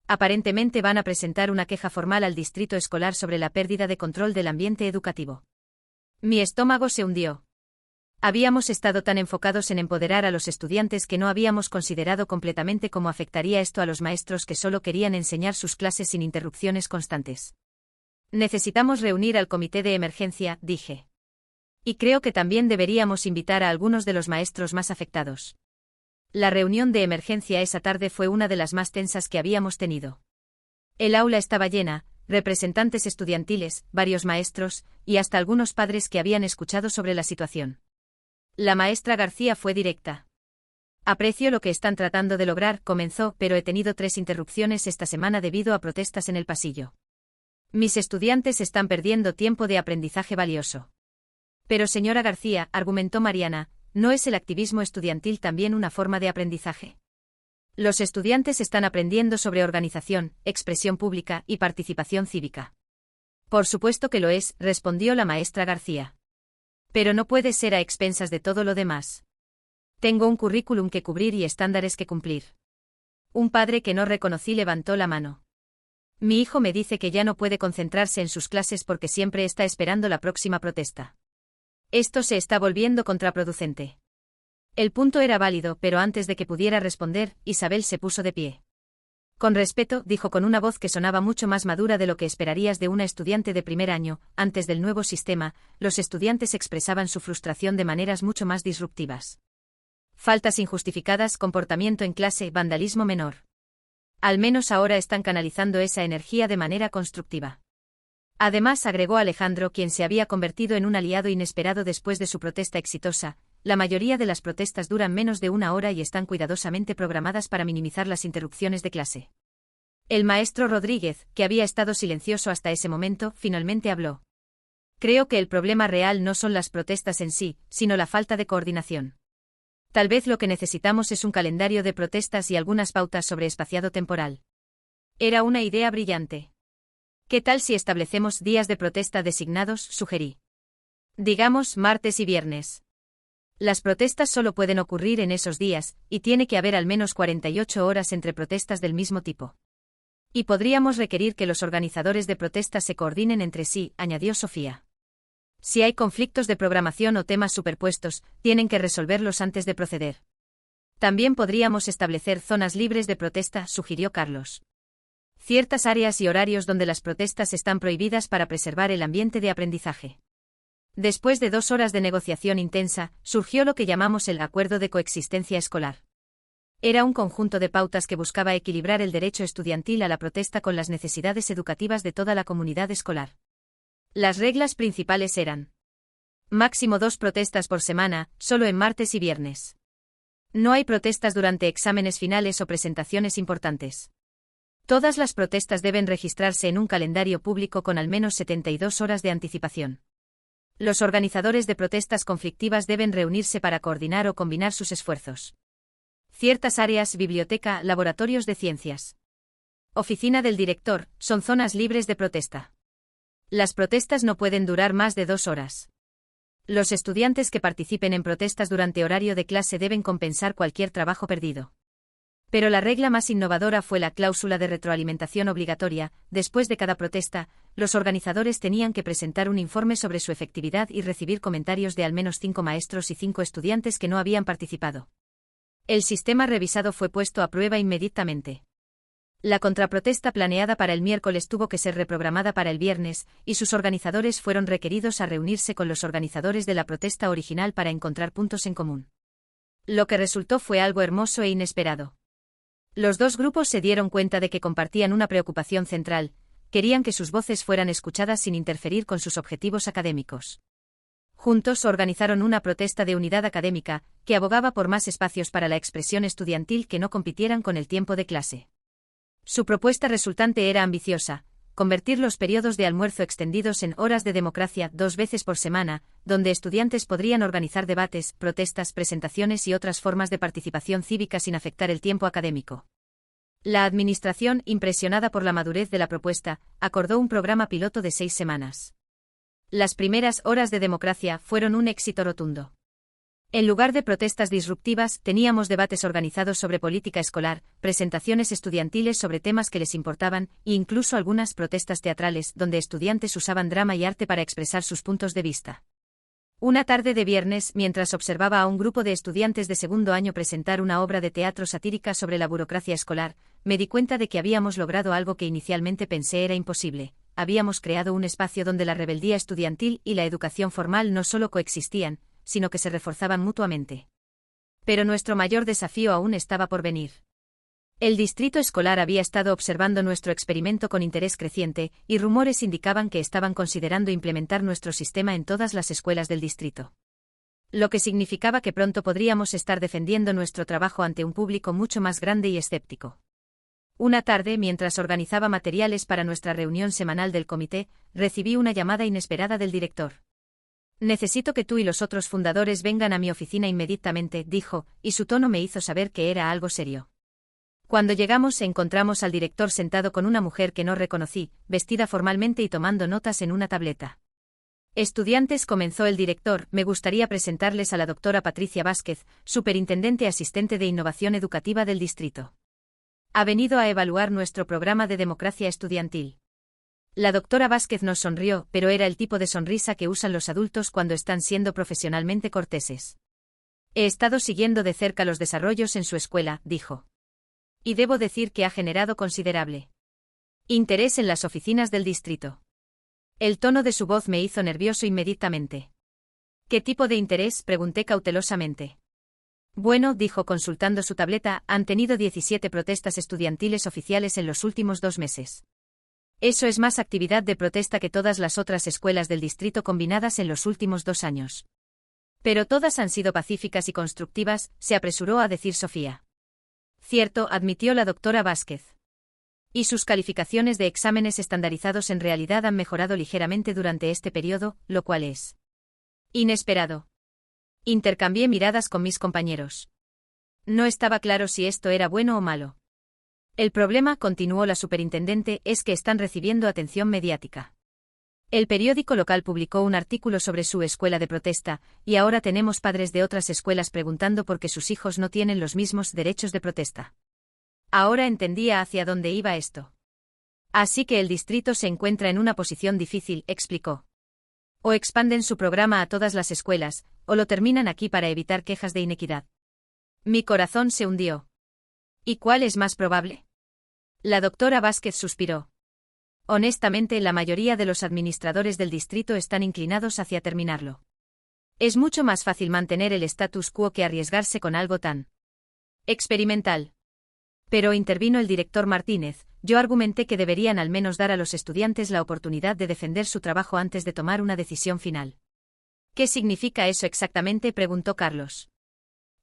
Aparentemente van a presentar una queja formal al distrito escolar sobre la pérdida de control del ambiente educativo. Mi estómago se hundió. Habíamos estado tan enfocados en empoderar a los estudiantes que no habíamos considerado completamente cómo afectaría esto a los maestros que solo querían enseñar sus clases sin interrupciones constantes. Necesitamos reunir al comité de emergencia, dije. Y creo que también deberíamos invitar a algunos de los maestros más afectados. La reunión de emergencia esa tarde fue una de las más tensas que habíamos tenido. El aula estaba llena, representantes estudiantiles, varios maestros, y hasta algunos padres que habían escuchado sobre la situación. La maestra García fue directa. Aprecio lo que están tratando de lograr, comenzó, pero he tenido 3 interrupciones esta semana debido a protestas en el pasillo. Mis estudiantes están perdiendo tiempo de aprendizaje valioso. Pero señora García, argumentó Mariana, ¿no es el activismo estudiantil también una forma de aprendizaje? Los estudiantes están aprendiendo sobre organización, expresión pública y participación cívica. Por supuesto que lo es, respondió la maestra García. Pero no puede ser a expensas de todo lo demás. Tengo un currículum que cubrir y estándares que cumplir. Un padre que no reconocí levantó la mano. Mi hijo me dice que ya no puede concentrarse en sus clases porque siempre está esperando la próxima protesta. Esto se está volviendo contraproducente. El punto era válido, pero antes de que pudiera responder, Isabel se puso de pie. Con respeto, dijo con una voz que sonaba mucho más madura de lo que esperarías de una estudiante de primer año, antes del nuevo sistema, los estudiantes expresaban su frustración de maneras mucho más disruptivas. Faltas injustificadas, comportamiento en clase, vandalismo menor. Al menos ahora están canalizando esa energía de manera constructiva. Además, agregó Alejandro, quien se había convertido en un aliado inesperado después de su protesta exitosa, la mayoría de las protestas duran menos de 1 hora y están cuidadosamente programadas para minimizar las interrupciones de clase. El maestro Rodríguez, que había estado silencioso hasta ese momento, finalmente habló. Creo que el problema real no son las protestas en sí, sino la falta de coordinación. Tal vez lo que necesitamos es un calendario de protestas y algunas pautas sobre espaciado temporal. Era una idea brillante. ¿Qué tal si establecemos días de protesta designados?, sugerí. Digamos martes y viernes. Las protestas solo pueden ocurrir en esos días, y tiene que haber al menos 48 horas entre protestas del mismo tipo. Y podríamos requerir que los organizadores de protestas se coordinen entre sí, añadió Sofía. Si hay conflictos de programación o temas superpuestos, tienen que resolverlos antes de proceder. También podríamos establecer zonas libres de protesta, sugirió Carlos. Ciertas áreas y horarios donde las protestas están prohibidas para preservar el ambiente de aprendizaje. Después de 2 horas de negociación intensa, surgió lo que llamamos el Acuerdo de Coexistencia Escolar. Era un conjunto de pautas que buscaba equilibrar el derecho estudiantil a la protesta con las necesidades educativas de toda la comunidad escolar. Las reglas principales eran: máximo 2 protestas por semana, solo en martes y viernes. No hay protestas durante exámenes finales o presentaciones importantes. Todas las protestas deben registrarse en un calendario público con al menos 72 horas de anticipación. Los organizadores de protestas conflictivas deben reunirse para coordinar o combinar sus esfuerzos. Ciertas áreas, biblioteca, laboratorios de ciencias, oficina del director, son zonas libres de protesta. Las protestas no pueden durar más de 2 horas. Los estudiantes que participen en protestas durante horario de clase deben compensar cualquier trabajo perdido. Pero la regla más innovadora fue la cláusula de retroalimentación obligatoria. Después de cada protesta, los organizadores tenían que presentar un informe sobre su efectividad y recibir comentarios de al menos 5 maestros y 5 estudiantes que no habían participado. El sistema revisado fue puesto a prueba inmediatamente. La contraprotesta planeada para el miércoles tuvo que ser reprogramada para el viernes, y sus organizadores fueron requeridos a reunirse con los organizadores de la protesta original para encontrar puntos en común. Lo que resultó fue algo hermoso e inesperado. Los dos grupos se dieron cuenta de que compartían una preocupación central: querían que sus voces fueran escuchadas sin interferir con sus objetivos académicos. Juntos organizaron una protesta de unidad académica, que abogaba por más espacios para la expresión estudiantil que no compitieran con el tiempo de clase. Su propuesta resultante era ambiciosa: convertir los periodos de almuerzo extendidos en horas de democracia 2 veces por semana, donde estudiantes podrían organizar debates, protestas, presentaciones y otras formas de participación cívica sin afectar el tiempo académico. La administración, impresionada por la madurez de la propuesta, acordó un programa piloto de 6 semanas. Las primeras horas de democracia fueron un éxito rotundo. En lugar de protestas disruptivas, teníamos debates organizados sobre política escolar, presentaciones estudiantiles sobre temas que les importaban, e incluso algunas protestas teatrales, donde estudiantes usaban drama y arte para expresar sus puntos de vista. Una tarde de viernes, mientras observaba a un grupo de estudiantes de segundo año presentar una obra de teatro satírica sobre la burocracia escolar, me di cuenta de que habíamos logrado algo que inicialmente pensé era imposible. Habíamos creado un espacio donde la rebeldía estudiantil y la educación formal no solo coexistían, sino que se reforzaban mutuamente. Pero nuestro mayor desafío aún estaba por venir. El distrito escolar había estado observando nuestro experimento con interés creciente, y rumores indicaban que estaban considerando implementar nuestro sistema en todas las escuelas del distrito. Lo que significaba que pronto podríamos estar defendiendo nuestro trabajo ante un público mucho más grande y escéptico. Una tarde, mientras organizaba materiales para nuestra reunión semanal del comité, recibí una llamada inesperada del director. «Necesito que tú y los otros fundadores vengan a mi oficina inmediatamente», dijo, y su tono me hizo saber que era algo serio. Cuando llegamos encontramos al director sentado con una mujer que no reconocí, vestida formalmente y tomando notas en una tableta. «Estudiantes», comenzó el director, «me gustaría presentarles a la doctora Patricia Vázquez, superintendente asistente de innovación educativa del distrito. Ha venido a evaluar nuestro programa de democracia estudiantil». La doctora Vázquez nos sonrió, pero era el tipo de sonrisa que usan los adultos cuando están siendo profesionalmente corteses. «He estado siguiendo de cerca los desarrollos en su escuela», dijo. «Y debo decir que ha generado considerable interés en las oficinas del distrito». El tono de su voz me hizo nervioso inmediatamente. «¿Qué tipo de interés?», pregunté cautelosamente. «Bueno», dijo consultando su tableta, «han tenido 17 protestas estudiantiles oficiales en los últimos 2 meses. Eso es más actividad de protesta que todas las otras escuelas del distrito combinadas en los últimos 2 años. Pero todas han sido pacíficas y constructivas», se apresuró a decir Sofía. «Cierto», admitió la doctora Vázquez. «Y sus calificaciones de exámenes estandarizados en realidad han mejorado ligeramente durante este periodo, lo cual es inesperado». Intercambié miradas con mis compañeros. No estaba claro si esto era bueno o malo. «El problema», continuó la superintendente, «es que están recibiendo atención mediática. El periódico local publicó un artículo sobre su escuela de protesta, y ahora tenemos padres de otras escuelas preguntando por qué sus hijos no tienen los mismos derechos de protesta». Ahora entendía hacia dónde iba esto. «Así que el distrito se encuentra en una posición difícil», explicó. «O expanden su programa a todas las escuelas, o lo terminan aquí para evitar quejas de inequidad». Mi corazón se hundió. «¿Y cuál es más probable?». La doctora Vázquez suspiró. «Honestamente, la mayoría de los administradores del distrito están inclinados hacia terminarlo. Es mucho más fácil mantener el status quo que arriesgarse con algo tan experimental». Pero intervino el director Martínez. «Yo argumenté que deberían al menos dar a los estudiantes la oportunidad de defender su trabajo antes de tomar una decisión final». «¿Qué significa eso exactamente?», preguntó Carlos.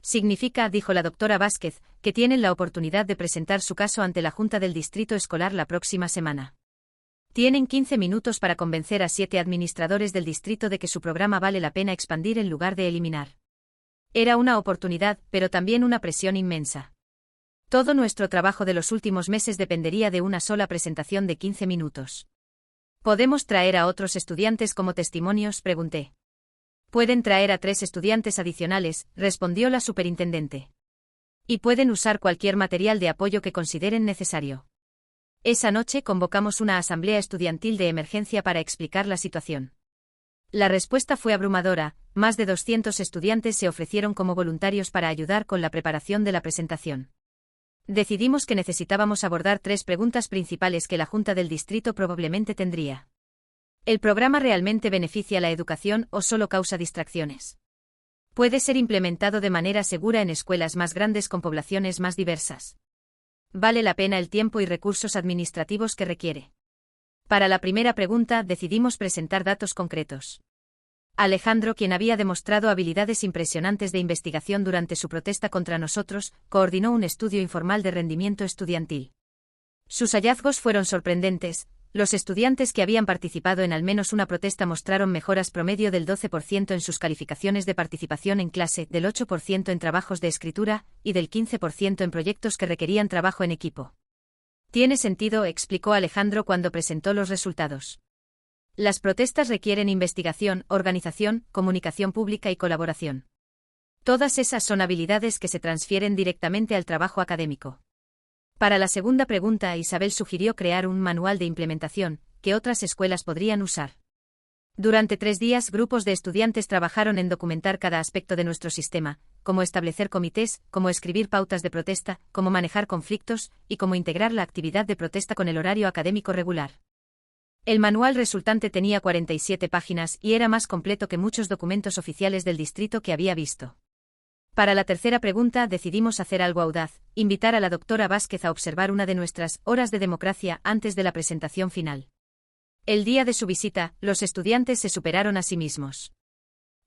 «Significa», dijo la doctora Vázquez, «que tienen la oportunidad de presentar su caso ante la Junta del Distrito Escolar la próxima semana. Tienen 15 minutos para convencer a 7 administradores del distrito de que su programa vale la pena expandir en lugar de eliminar. Era una oportunidad, pero también una presión inmensa. Todo nuestro trabajo de los últimos meses dependería de una sola presentación de 15 minutos. ¿Podemos traer a otros estudiantes como testimonios?, pregunté. Pueden traer a 3 estudiantes adicionales, respondió la superintendente. Y pueden usar cualquier material de apoyo que consideren necesario. Esa noche convocamos una asamblea estudiantil de emergencia para explicar la situación. La respuesta fue abrumadora, más de 200 estudiantes se ofrecieron como voluntarios para ayudar con la preparación de la presentación. Decidimos que necesitábamos abordar 3 preguntas principales que la Junta del Distrito probablemente tendría. ¿El programa realmente beneficia la educación o solo causa distracciones? ¿Puede ser implementado de manera segura en escuelas más grandes con poblaciones más diversas? ¿Vale la pena el tiempo y recursos administrativos que requiere? Para la primera pregunta decidimos presentar datos concretos. Alejandro, quien había demostrado habilidades impresionantes de investigación durante su protesta contra nosotros, coordinó un estudio informal de rendimiento estudiantil. Sus hallazgos fueron sorprendentes. Los estudiantes que habían participado en al menos una protesta mostraron mejoras promedio del 12% en sus calificaciones de participación en clase, del 8% en trabajos de escritura, y del 15% en proyectos que requerían trabajo en equipo. Tiene sentido, explicó Alejandro cuando presentó los resultados. Las protestas requieren investigación, organización, comunicación pública y colaboración. Todas esas son habilidades que se transfieren directamente al trabajo académico. Para la segunda pregunta, Isabel sugirió crear un manual de implementación, que otras escuelas podrían usar. Durante 3 días, grupos de estudiantes trabajaron en documentar cada aspecto de nuestro sistema, cómo establecer comités, cómo escribir pautas de protesta, cómo manejar conflictos, y cómo integrar la actividad de protesta con el horario académico regular. El manual resultante tenía 47 páginas y era más completo que muchos documentos oficiales del distrito que había visto. Para la tercera pregunta decidimos hacer algo audaz, invitar a la doctora Vázquez a observar una de nuestras horas de democracia antes de la presentación final. El día de su visita, los estudiantes se superaron a sí mismos.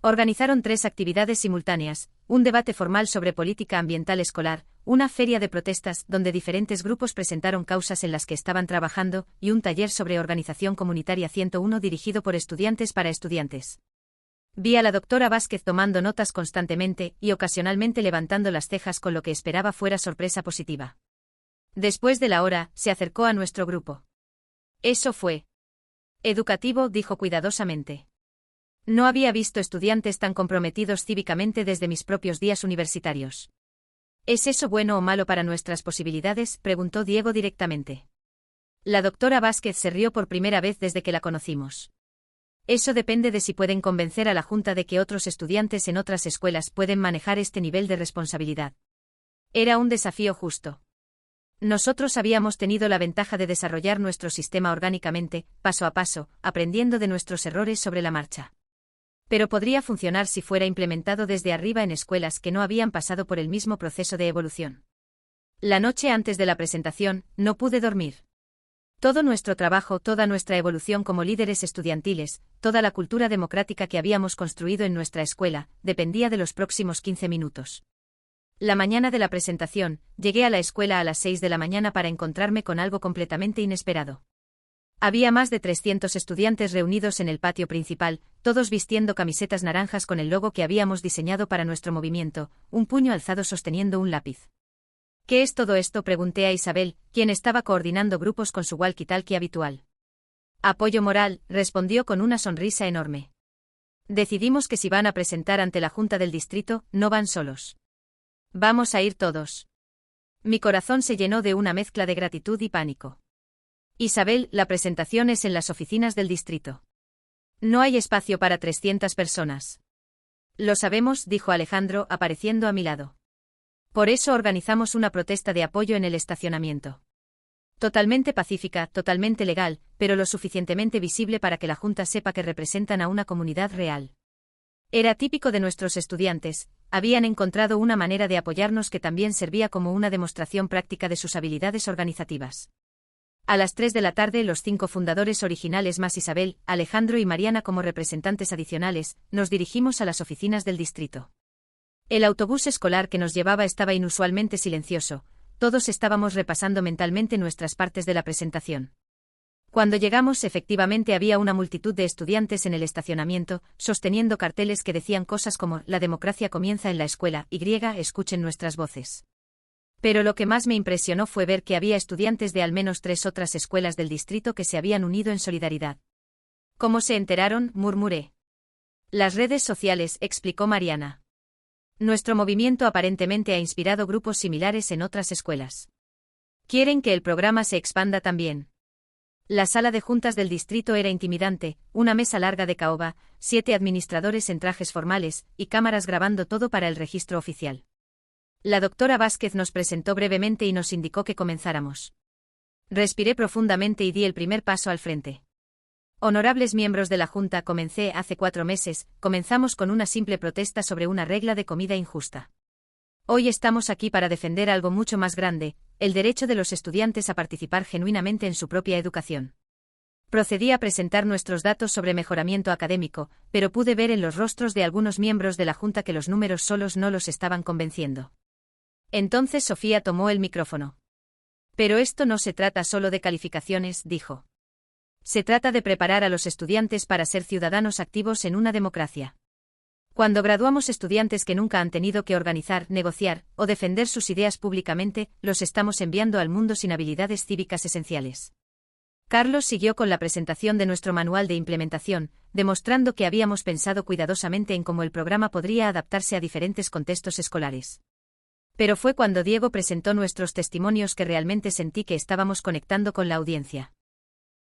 Organizaron 3 actividades simultáneas, un debate formal sobre política ambiental escolar, una feria de protestas donde diferentes grupos presentaron causas en las que estaban trabajando, y un taller sobre organización comunitaria 101 dirigido por estudiantes para estudiantes. Vi a la doctora Vázquez tomando notas constantemente y ocasionalmente levantando las cejas con lo que esperaba fuera sorpresa positiva. Después de la hora, se acercó a nuestro grupo. Eso fue educativo, dijo cuidadosamente. No había visto estudiantes tan comprometidos cívicamente desde mis propios días universitarios. ¿Es eso bueno o malo para nuestras posibilidades?, preguntó Diego directamente. La doctora Vázquez se rió por primera vez desde que la conocimos. Eso depende de si pueden convencer a la Junta de que otros estudiantes en otras escuelas pueden manejar este nivel de responsabilidad. Era un desafío justo. Nosotros habíamos tenido la ventaja de desarrollar nuestro sistema orgánicamente, paso a paso, aprendiendo de nuestros errores sobre la marcha. Pero podría funcionar si fuera implementado desde arriba en escuelas que no habían pasado por el mismo proceso de evolución. La noche antes de la presentación, no pude dormir. Todo nuestro trabajo, toda nuestra evolución como líderes estudiantiles, toda la cultura democrática que habíamos construido en nuestra escuela, dependía de los próximos 15 minutos. La mañana de la presentación, llegué a la escuela a las 6 de la mañana para encontrarme con algo completamente inesperado. Había más de 300 estudiantes reunidos en el patio principal, todos vistiendo camisetas naranjas con el logo que habíamos diseñado para nuestro movimiento, un puño alzado sosteniendo un lápiz. ¿Qué es todo esto?, pregunté a Isabel, quien estaba coordinando grupos con su walkie-talkie habitual. Apoyo moral, respondió con una sonrisa enorme. Decidimos que si van a presentar ante la Junta del Distrito, no van solos. Vamos a ir todos. Mi corazón se llenó de una mezcla de gratitud y pánico. Isabel, la presentación es en las oficinas del distrito. No hay espacio para 300 personas. Lo sabemos, dijo Alejandro, apareciendo a mi lado. Por eso organizamos una protesta de apoyo en el estacionamiento. Totalmente pacífica, totalmente legal, pero lo suficientemente visible para que la Junta sepa que representan a una comunidad real. Era típico de nuestros estudiantes, habían encontrado una manera de apoyarnos que también servía como una demostración práctica de sus habilidades organizativas. A las 3 de la tarde, los 5 fundadores originales más Isabel, Alejandro y Mariana como representantes adicionales, nos dirigimos a las oficinas del distrito. El autobús escolar que nos llevaba estaba inusualmente silencioso, todos estábamos repasando mentalmente nuestras partes de la presentación. Cuando llegamos, efectivamente había una multitud de estudiantes en el estacionamiento, sosteniendo carteles que decían cosas como «La democracia comienza en la escuela, escuchen nuestras voces». Pero lo que más me impresionó fue ver que había estudiantes de al menos 3 otras escuelas del distrito que se habían unido en solidaridad. ¿Cómo se enteraron?, murmuré. Las redes sociales, explicó Mariana. Nuestro movimiento aparentemente ha inspirado grupos similares en otras escuelas. Quieren que el programa se expanda también. La sala de juntas del distrito era intimidante, una mesa larga de caoba, 7 administradores en trajes formales, y cámaras grabando todo para el registro oficial. La doctora Vázquez nos presentó brevemente y nos indicó que comenzáramos. Respiré profundamente y di el primer paso al frente. Honorables miembros de la Junta, comencé hace 4 meses, comenzamos con una simple protesta sobre una regla de comida injusta. Hoy estamos aquí para defender algo mucho más grande, el derecho de los estudiantes a participar genuinamente en su propia educación. Procedí a presentar nuestros datos sobre mejoramiento académico, pero pude ver en los rostros de algunos miembros de la Junta que los números solos no los estaban convenciendo. Entonces Sofía tomó el micrófono. Pero esto no se trata solo de calificaciones, dijo. Se trata de preparar a los estudiantes para ser ciudadanos activos en una democracia. Cuando graduamos estudiantes que nunca han tenido que organizar, negociar o defender sus ideas públicamente, los estamos enviando al mundo sin habilidades cívicas esenciales. Carlos siguió con la presentación de nuestro manual de implementación, demostrando que habíamos pensado cuidadosamente en cómo el programa podría adaptarse a diferentes contextos escolares. Pero fue cuando Diego presentó nuestros testimonios que realmente sentí que estábamos conectando con la audiencia.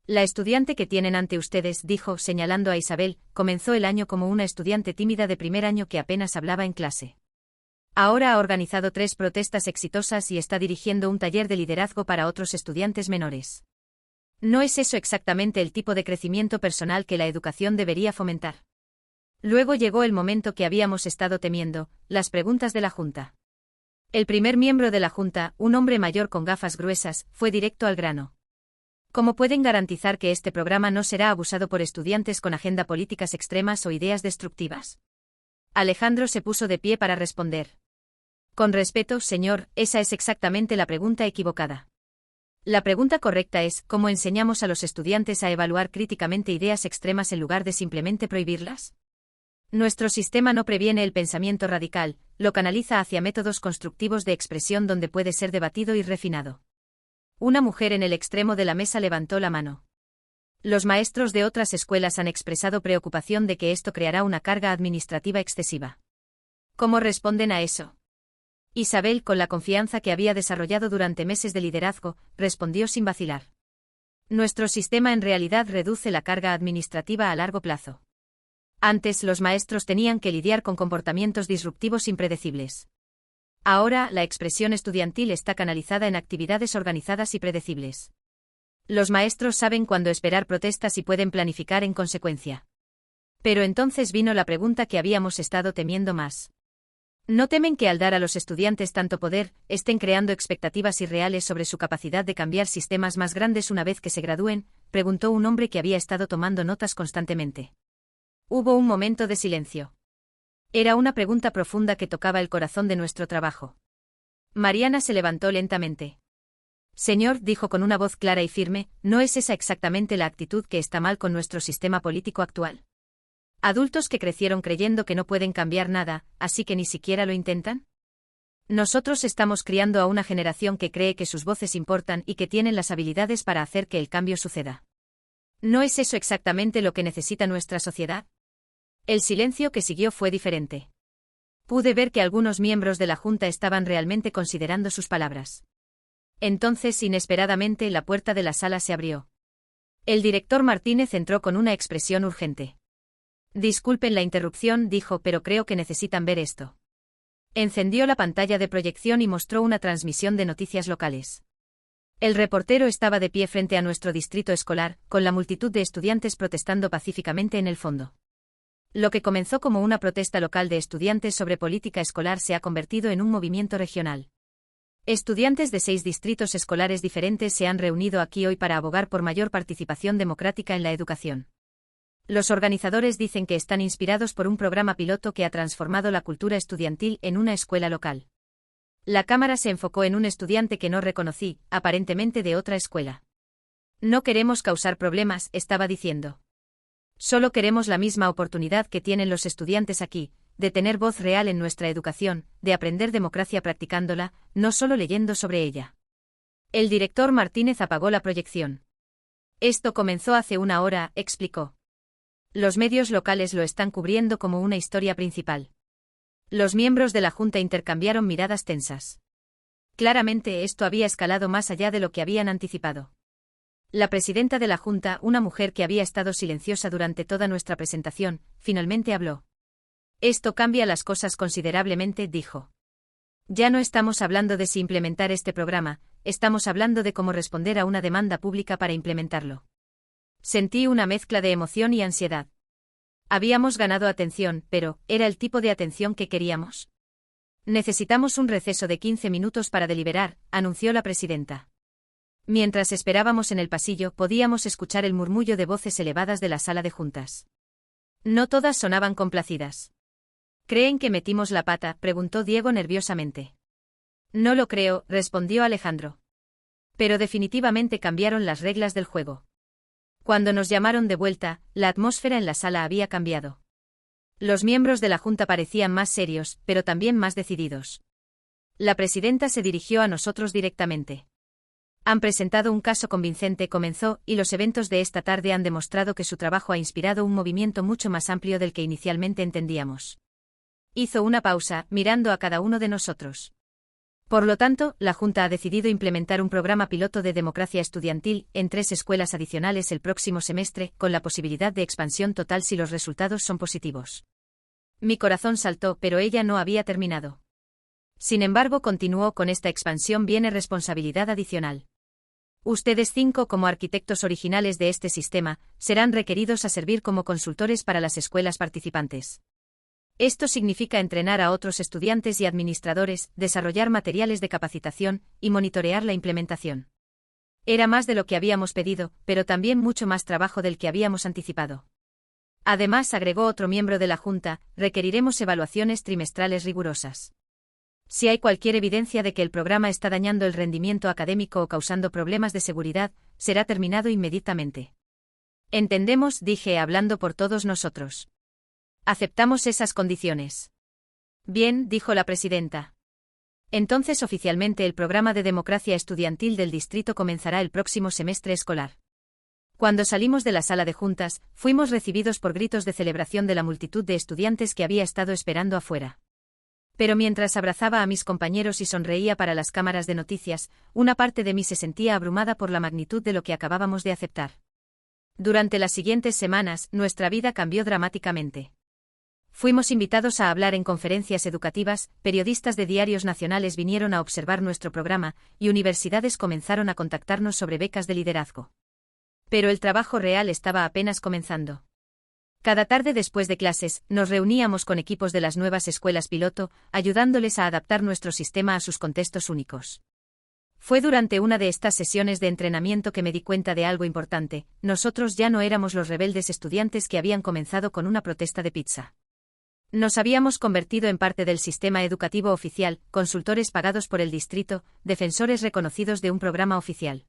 La estudiante que tienen ante ustedes, dijo, señalando a Isabel, comenzó el año como una estudiante tímida de primer año que apenas hablaba en clase. Ahora ha organizado 3 protestas exitosas y está dirigiendo un taller de liderazgo para otros estudiantes menores. ¿No es eso exactamente el tipo de crecimiento personal que la educación debería fomentar? Luego llegó el momento que habíamos estado temiendo, las preguntas de la Junta. El primer miembro de la Junta, un hombre mayor con gafas gruesas, fue directo al grano. ¿Cómo pueden garantizar que este programa no será abusado por estudiantes con agenda políticas extremas o ideas destructivas? Alejandro se puso de pie para responder. Con respeto, señor, esa es exactamente la pregunta equivocada. La pregunta correcta es, ¿cómo enseñamos a los estudiantes a evaluar críticamente ideas extremas en lugar de simplemente prohibirlas? Nuestro sistema no previene el pensamiento radical, lo canaliza hacia métodos constructivos de expresión donde puede ser debatido y refinado. Una mujer en el extremo de la mesa levantó la mano. Los maestros de otras escuelas han expresado preocupación de que esto creará una carga administrativa excesiva. ¿Cómo responden a eso? Isabel, con la confianza que había desarrollado durante meses de liderazgo, respondió sin vacilar. Nuestro sistema en realidad reduce la carga administrativa a largo plazo. Antes los maestros tenían que lidiar con comportamientos disruptivos impredecibles. Ahora, la expresión estudiantil está canalizada en actividades organizadas y predecibles. Los maestros saben cuándo esperar protestas y pueden planificar en consecuencia. Pero entonces vino la pregunta que habíamos estado temiendo más. ¿No temen que al dar a los estudiantes tanto poder, estén creando expectativas irreales sobre su capacidad de cambiar sistemas más grandes una vez que se gradúen?, preguntó un hombre que había estado tomando notas constantemente. Hubo un momento de silencio. Era una pregunta profunda que tocaba el corazón de nuestro trabajo. Mariana se levantó lentamente. Señor, dijo con una voz clara y firme, ¿no es esa exactamente la actitud que está mal con nuestro sistema político actual? Adultos que crecieron creyendo que no pueden cambiar nada, así que ni siquiera lo intentan. Nosotros estamos criando a una generación que cree que sus voces importan y que tienen las habilidades para hacer que el cambio suceda. ¿No es eso exactamente lo que necesita nuestra sociedad? El silencio que siguió fue diferente. Pude ver que algunos miembros de la Junta estaban realmente considerando sus palabras. Entonces, inesperadamente, la puerta de la sala se abrió. El director Martínez entró con una expresión urgente. Disculpen la interrupción, dijo, pero creo que necesitan ver esto. Encendió la pantalla de proyección y mostró una transmisión de noticias locales. El reportero estaba de pie frente a nuestro distrito escolar, con la multitud de estudiantes protestando pacíficamente en el fondo. Lo que comenzó como una protesta local de estudiantes sobre política escolar se ha convertido en un movimiento regional. Estudiantes de 6 distritos escolares diferentes se han reunido aquí hoy para abogar por mayor participación democrática en la educación. Los organizadores dicen que están inspirados por un programa piloto que ha transformado la cultura estudiantil en una escuela local. La cámara se enfocó en un estudiante que no reconocí, aparentemente de otra escuela. No queremos causar problemas, estaba diciendo. Solo queremos la misma oportunidad que tienen los estudiantes aquí, de tener voz real en nuestra educación, de aprender democracia practicándola, no solo leyendo sobre ella. El director Martínez apagó la proyección. Esto comenzó hace una hora, explicó. Los medios locales lo están cubriendo como una historia principal. Los miembros de la Junta intercambiaron miradas tensas. Claramente esto había escalado más allá de lo que habían anticipado. La presidenta de la Junta, una mujer que había estado silenciosa durante toda nuestra presentación, finalmente habló. Esto cambia las cosas considerablemente, dijo. Ya no estamos hablando de si implementar este programa, estamos hablando de cómo responder a una demanda pública para implementarlo. Sentí una mezcla de emoción y ansiedad. Habíamos ganado atención, pero ¿era el tipo de atención que queríamos? Necesitamos un receso de 15 minutos para deliberar, anunció la presidenta. Mientras esperábamos en el pasillo, podíamos escuchar el murmullo de voces elevadas de la sala de juntas. No todas sonaban complacidas. ¿Creen que metimos la pata?, preguntó Diego nerviosamente. No lo creo, respondió Alejandro. Pero definitivamente cambiaron las reglas del juego. Cuando nos llamaron de vuelta, la atmósfera en la sala había cambiado. Los miembros de la Junta parecían más serios, pero también más decididos. La presidenta se dirigió a nosotros directamente. Han presentado un caso convincente, comenzó, y los eventos de esta tarde han demostrado que su trabajo ha inspirado un movimiento mucho más amplio del que inicialmente entendíamos. Hizo una pausa, mirando a cada uno de nosotros. Por lo tanto, la Junta ha decidido implementar un programa piloto de democracia estudiantil en 3 escuelas adicionales el próximo semestre, con la posibilidad de expansión total si los resultados son positivos. Mi corazón saltó, pero ella no había terminado. Sin embargo, continuó, con esta expansión viene responsabilidad adicional. Ustedes 5, como arquitectos originales de este sistema, serán requeridos a servir como consultores para las escuelas participantes. Esto significa entrenar a otros estudiantes y administradores, desarrollar materiales de capacitación y monitorear la implementación. Era más de lo que habíamos pedido, pero también mucho más trabajo del que habíamos anticipado. Además, agregó otro miembro de la Junta, requeriremos evaluaciones trimestrales rigurosas. Si hay cualquier evidencia de que el programa está dañando el rendimiento académico o causando problemas de seguridad, será terminado inmediatamente. Entendemos, dije, hablando por todos nosotros. Aceptamos esas condiciones. Bien, dijo la presidenta. Entonces oficialmente el programa de democracia estudiantil del distrito comenzará el próximo semestre escolar. Cuando salimos de la sala de juntas, fuimos recibidos por gritos de celebración de la multitud de estudiantes que había estado esperando afuera. Pero mientras abrazaba a mis compañeros y sonreía para las cámaras de noticias, una parte de mí se sentía abrumada por la magnitud de lo que acabábamos de aceptar. Durante las siguientes semanas, nuestra vida cambió dramáticamente. Fuimos invitados a hablar en conferencias educativas, periodistas de diarios nacionales vinieron a observar nuestro programa, y universidades comenzaron a contactarnos sobre becas de liderazgo. Pero el trabajo real estaba apenas comenzando. Cada tarde después de clases, nos reuníamos con equipos de las nuevas escuelas piloto, ayudándoles a adaptar nuestro sistema a sus contextos únicos. Fue durante una de estas sesiones de entrenamiento que me di cuenta de algo importante: nosotros ya no éramos los rebeldes estudiantes que habían comenzado con una protesta de pizza. Nos habíamos convertido en parte del sistema educativo oficial, consultores pagados por el distrito, defensores reconocidos de un programa oficial.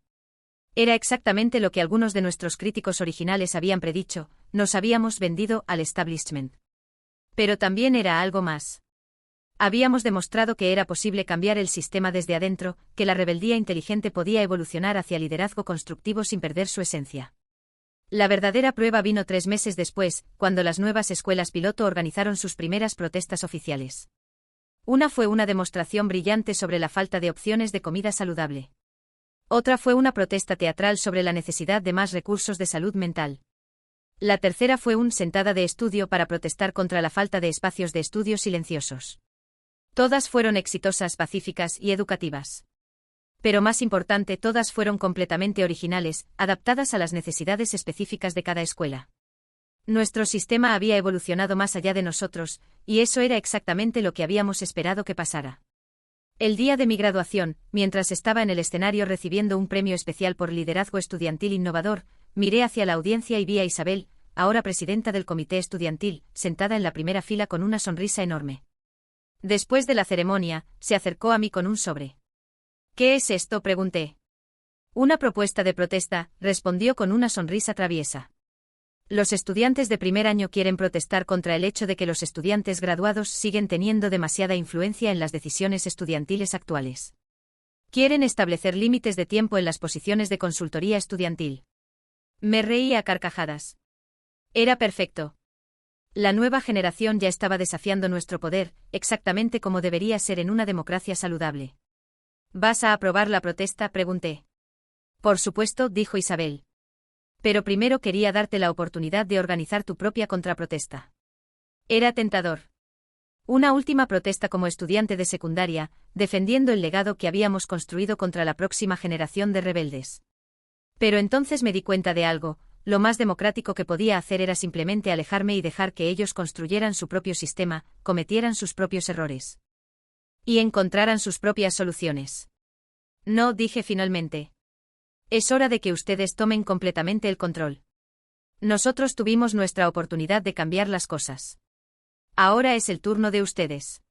Era exactamente lo que algunos de nuestros críticos originales habían predicho: nos habíamos vendido al establishment. Pero también era algo más. Habíamos demostrado que era posible cambiar el sistema desde adentro, que la rebeldía inteligente podía evolucionar hacia liderazgo constructivo sin perder su esencia. La verdadera prueba vino 3 meses después, cuando las nuevas escuelas piloto organizaron sus primeras protestas oficiales. Una fue una demostración brillante sobre la falta de opciones de comida saludable. Otra fue una protesta teatral sobre la necesidad de más recursos de salud mental. La tercera fue una sentada de estudio para protestar contra la falta de espacios de estudio silenciosos. Todas fueron exitosas, pacíficas y educativas. Pero más importante, todas fueron completamente originales, adaptadas a las necesidades específicas de cada escuela. Nuestro sistema había evolucionado más allá de nosotros, y eso era exactamente lo que habíamos esperado que pasara. El día de mi graduación, mientras estaba en el escenario recibiendo un premio especial por liderazgo estudiantil innovador, miré hacia la audiencia y vi a Isabel, ahora presidenta del comité estudiantil, sentada en la primera fila con una sonrisa enorme. Después de la ceremonia, se acercó a mí con un sobre. «¿Qué es esto?», pregunté. Una propuesta de protesta, respondió con una sonrisa traviesa. Los estudiantes de primer año quieren protestar contra el hecho de que los estudiantes graduados siguen teniendo demasiada influencia en las decisiones estudiantiles actuales. Quieren establecer límites de tiempo en las posiciones de consultoría estudiantil. Me reí a carcajadas. Era perfecto. La nueva generación ya estaba desafiando nuestro poder, exactamente como debería ser en una democracia saludable. ¿Vas a aprobar la protesta?, pregunté. Por supuesto, dijo Isabel. Pero primero quería darte la oportunidad de organizar tu propia contraprotesta. Era tentador. Una última protesta como estudiante de secundaria, defendiendo el legado que habíamos construido contra la próxima generación de rebeldes. Pero entonces me di cuenta de algo: lo más democrático que podía hacer era simplemente alejarme y dejar que ellos construyeran su propio sistema, cometieran sus propios errores. Y encontraran sus propias soluciones. No, dije finalmente. Es hora de que ustedes tomen completamente el control. Nosotros tuvimos nuestra oportunidad de cambiar las cosas. Ahora es el turno de ustedes.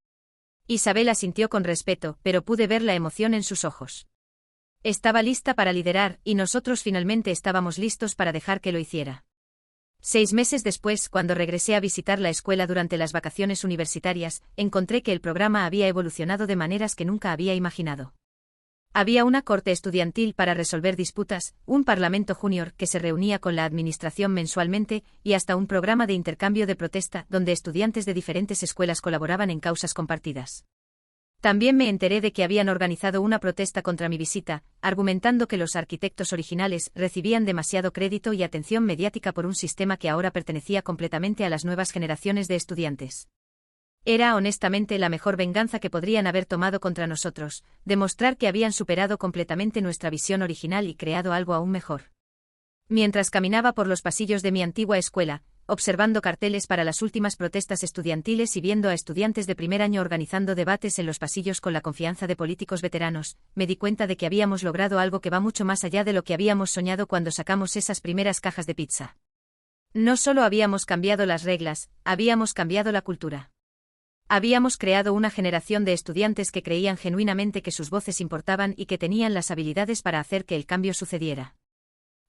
Isabel asintió con respeto, pero pude ver la emoción en sus ojos. Estaba lista para liderar, y nosotros finalmente estábamos listos para dejar que lo hiciera. 6 meses después, cuando regresé a visitar la escuela durante las vacaciones universitarias, encontré que el programa había evolucionado de maneras que nunca había imaginado. Había una corte estudiantil para resolver disputas, un parlamento junior que se reunía con la administración mensualmente, y hasta un programa de intercambio de protesta donde estudiantes de diferentes escuelas colaboraban en causas compartidas. También me enteré de que habían organizado una protesta contra mi visita, argumentando que los arquitectos originales recibían demasiado crédito y atención mediática por un sistema que ahora pertenecía completamente a las nuevas generaciones de estudiantes. Era honestamente la mejor venganza que podrían haber tomado contra nosotros, demostrar que habían superado completamente nuestra visión original y creado algo aún mejor. Mientras caminaba por los pasillos de mi antigua escuela, observando carteles para las últimas protestas estudiantiles y viendo a estudiantes de primer año organizando debates en los pasillos con la confianza de políticos veteranos, me di cuenta de que habíamos logrado algo que va mucho más allá de lo que habíamos soñado cuando sacamos esas primeras cajas de pizza. No solo habíamos cambiado las reglas, habíamos cambiado la cultura. Habíamos creado una generación de estudiantes que creían genuinamente que sus voces importaban y que tenían las habilidades para hacer que el cambio sucediera.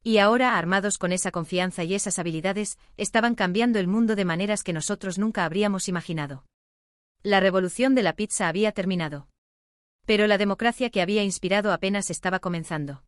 Y ahora, armados con esa confianza y esas habilidades, estaban cambiando el mundo de maneras que nosotros nunca habríamos imaginado. La revolución de la pizza había terminado. Pero la democracia que había inspirado apenas estaba comenzando.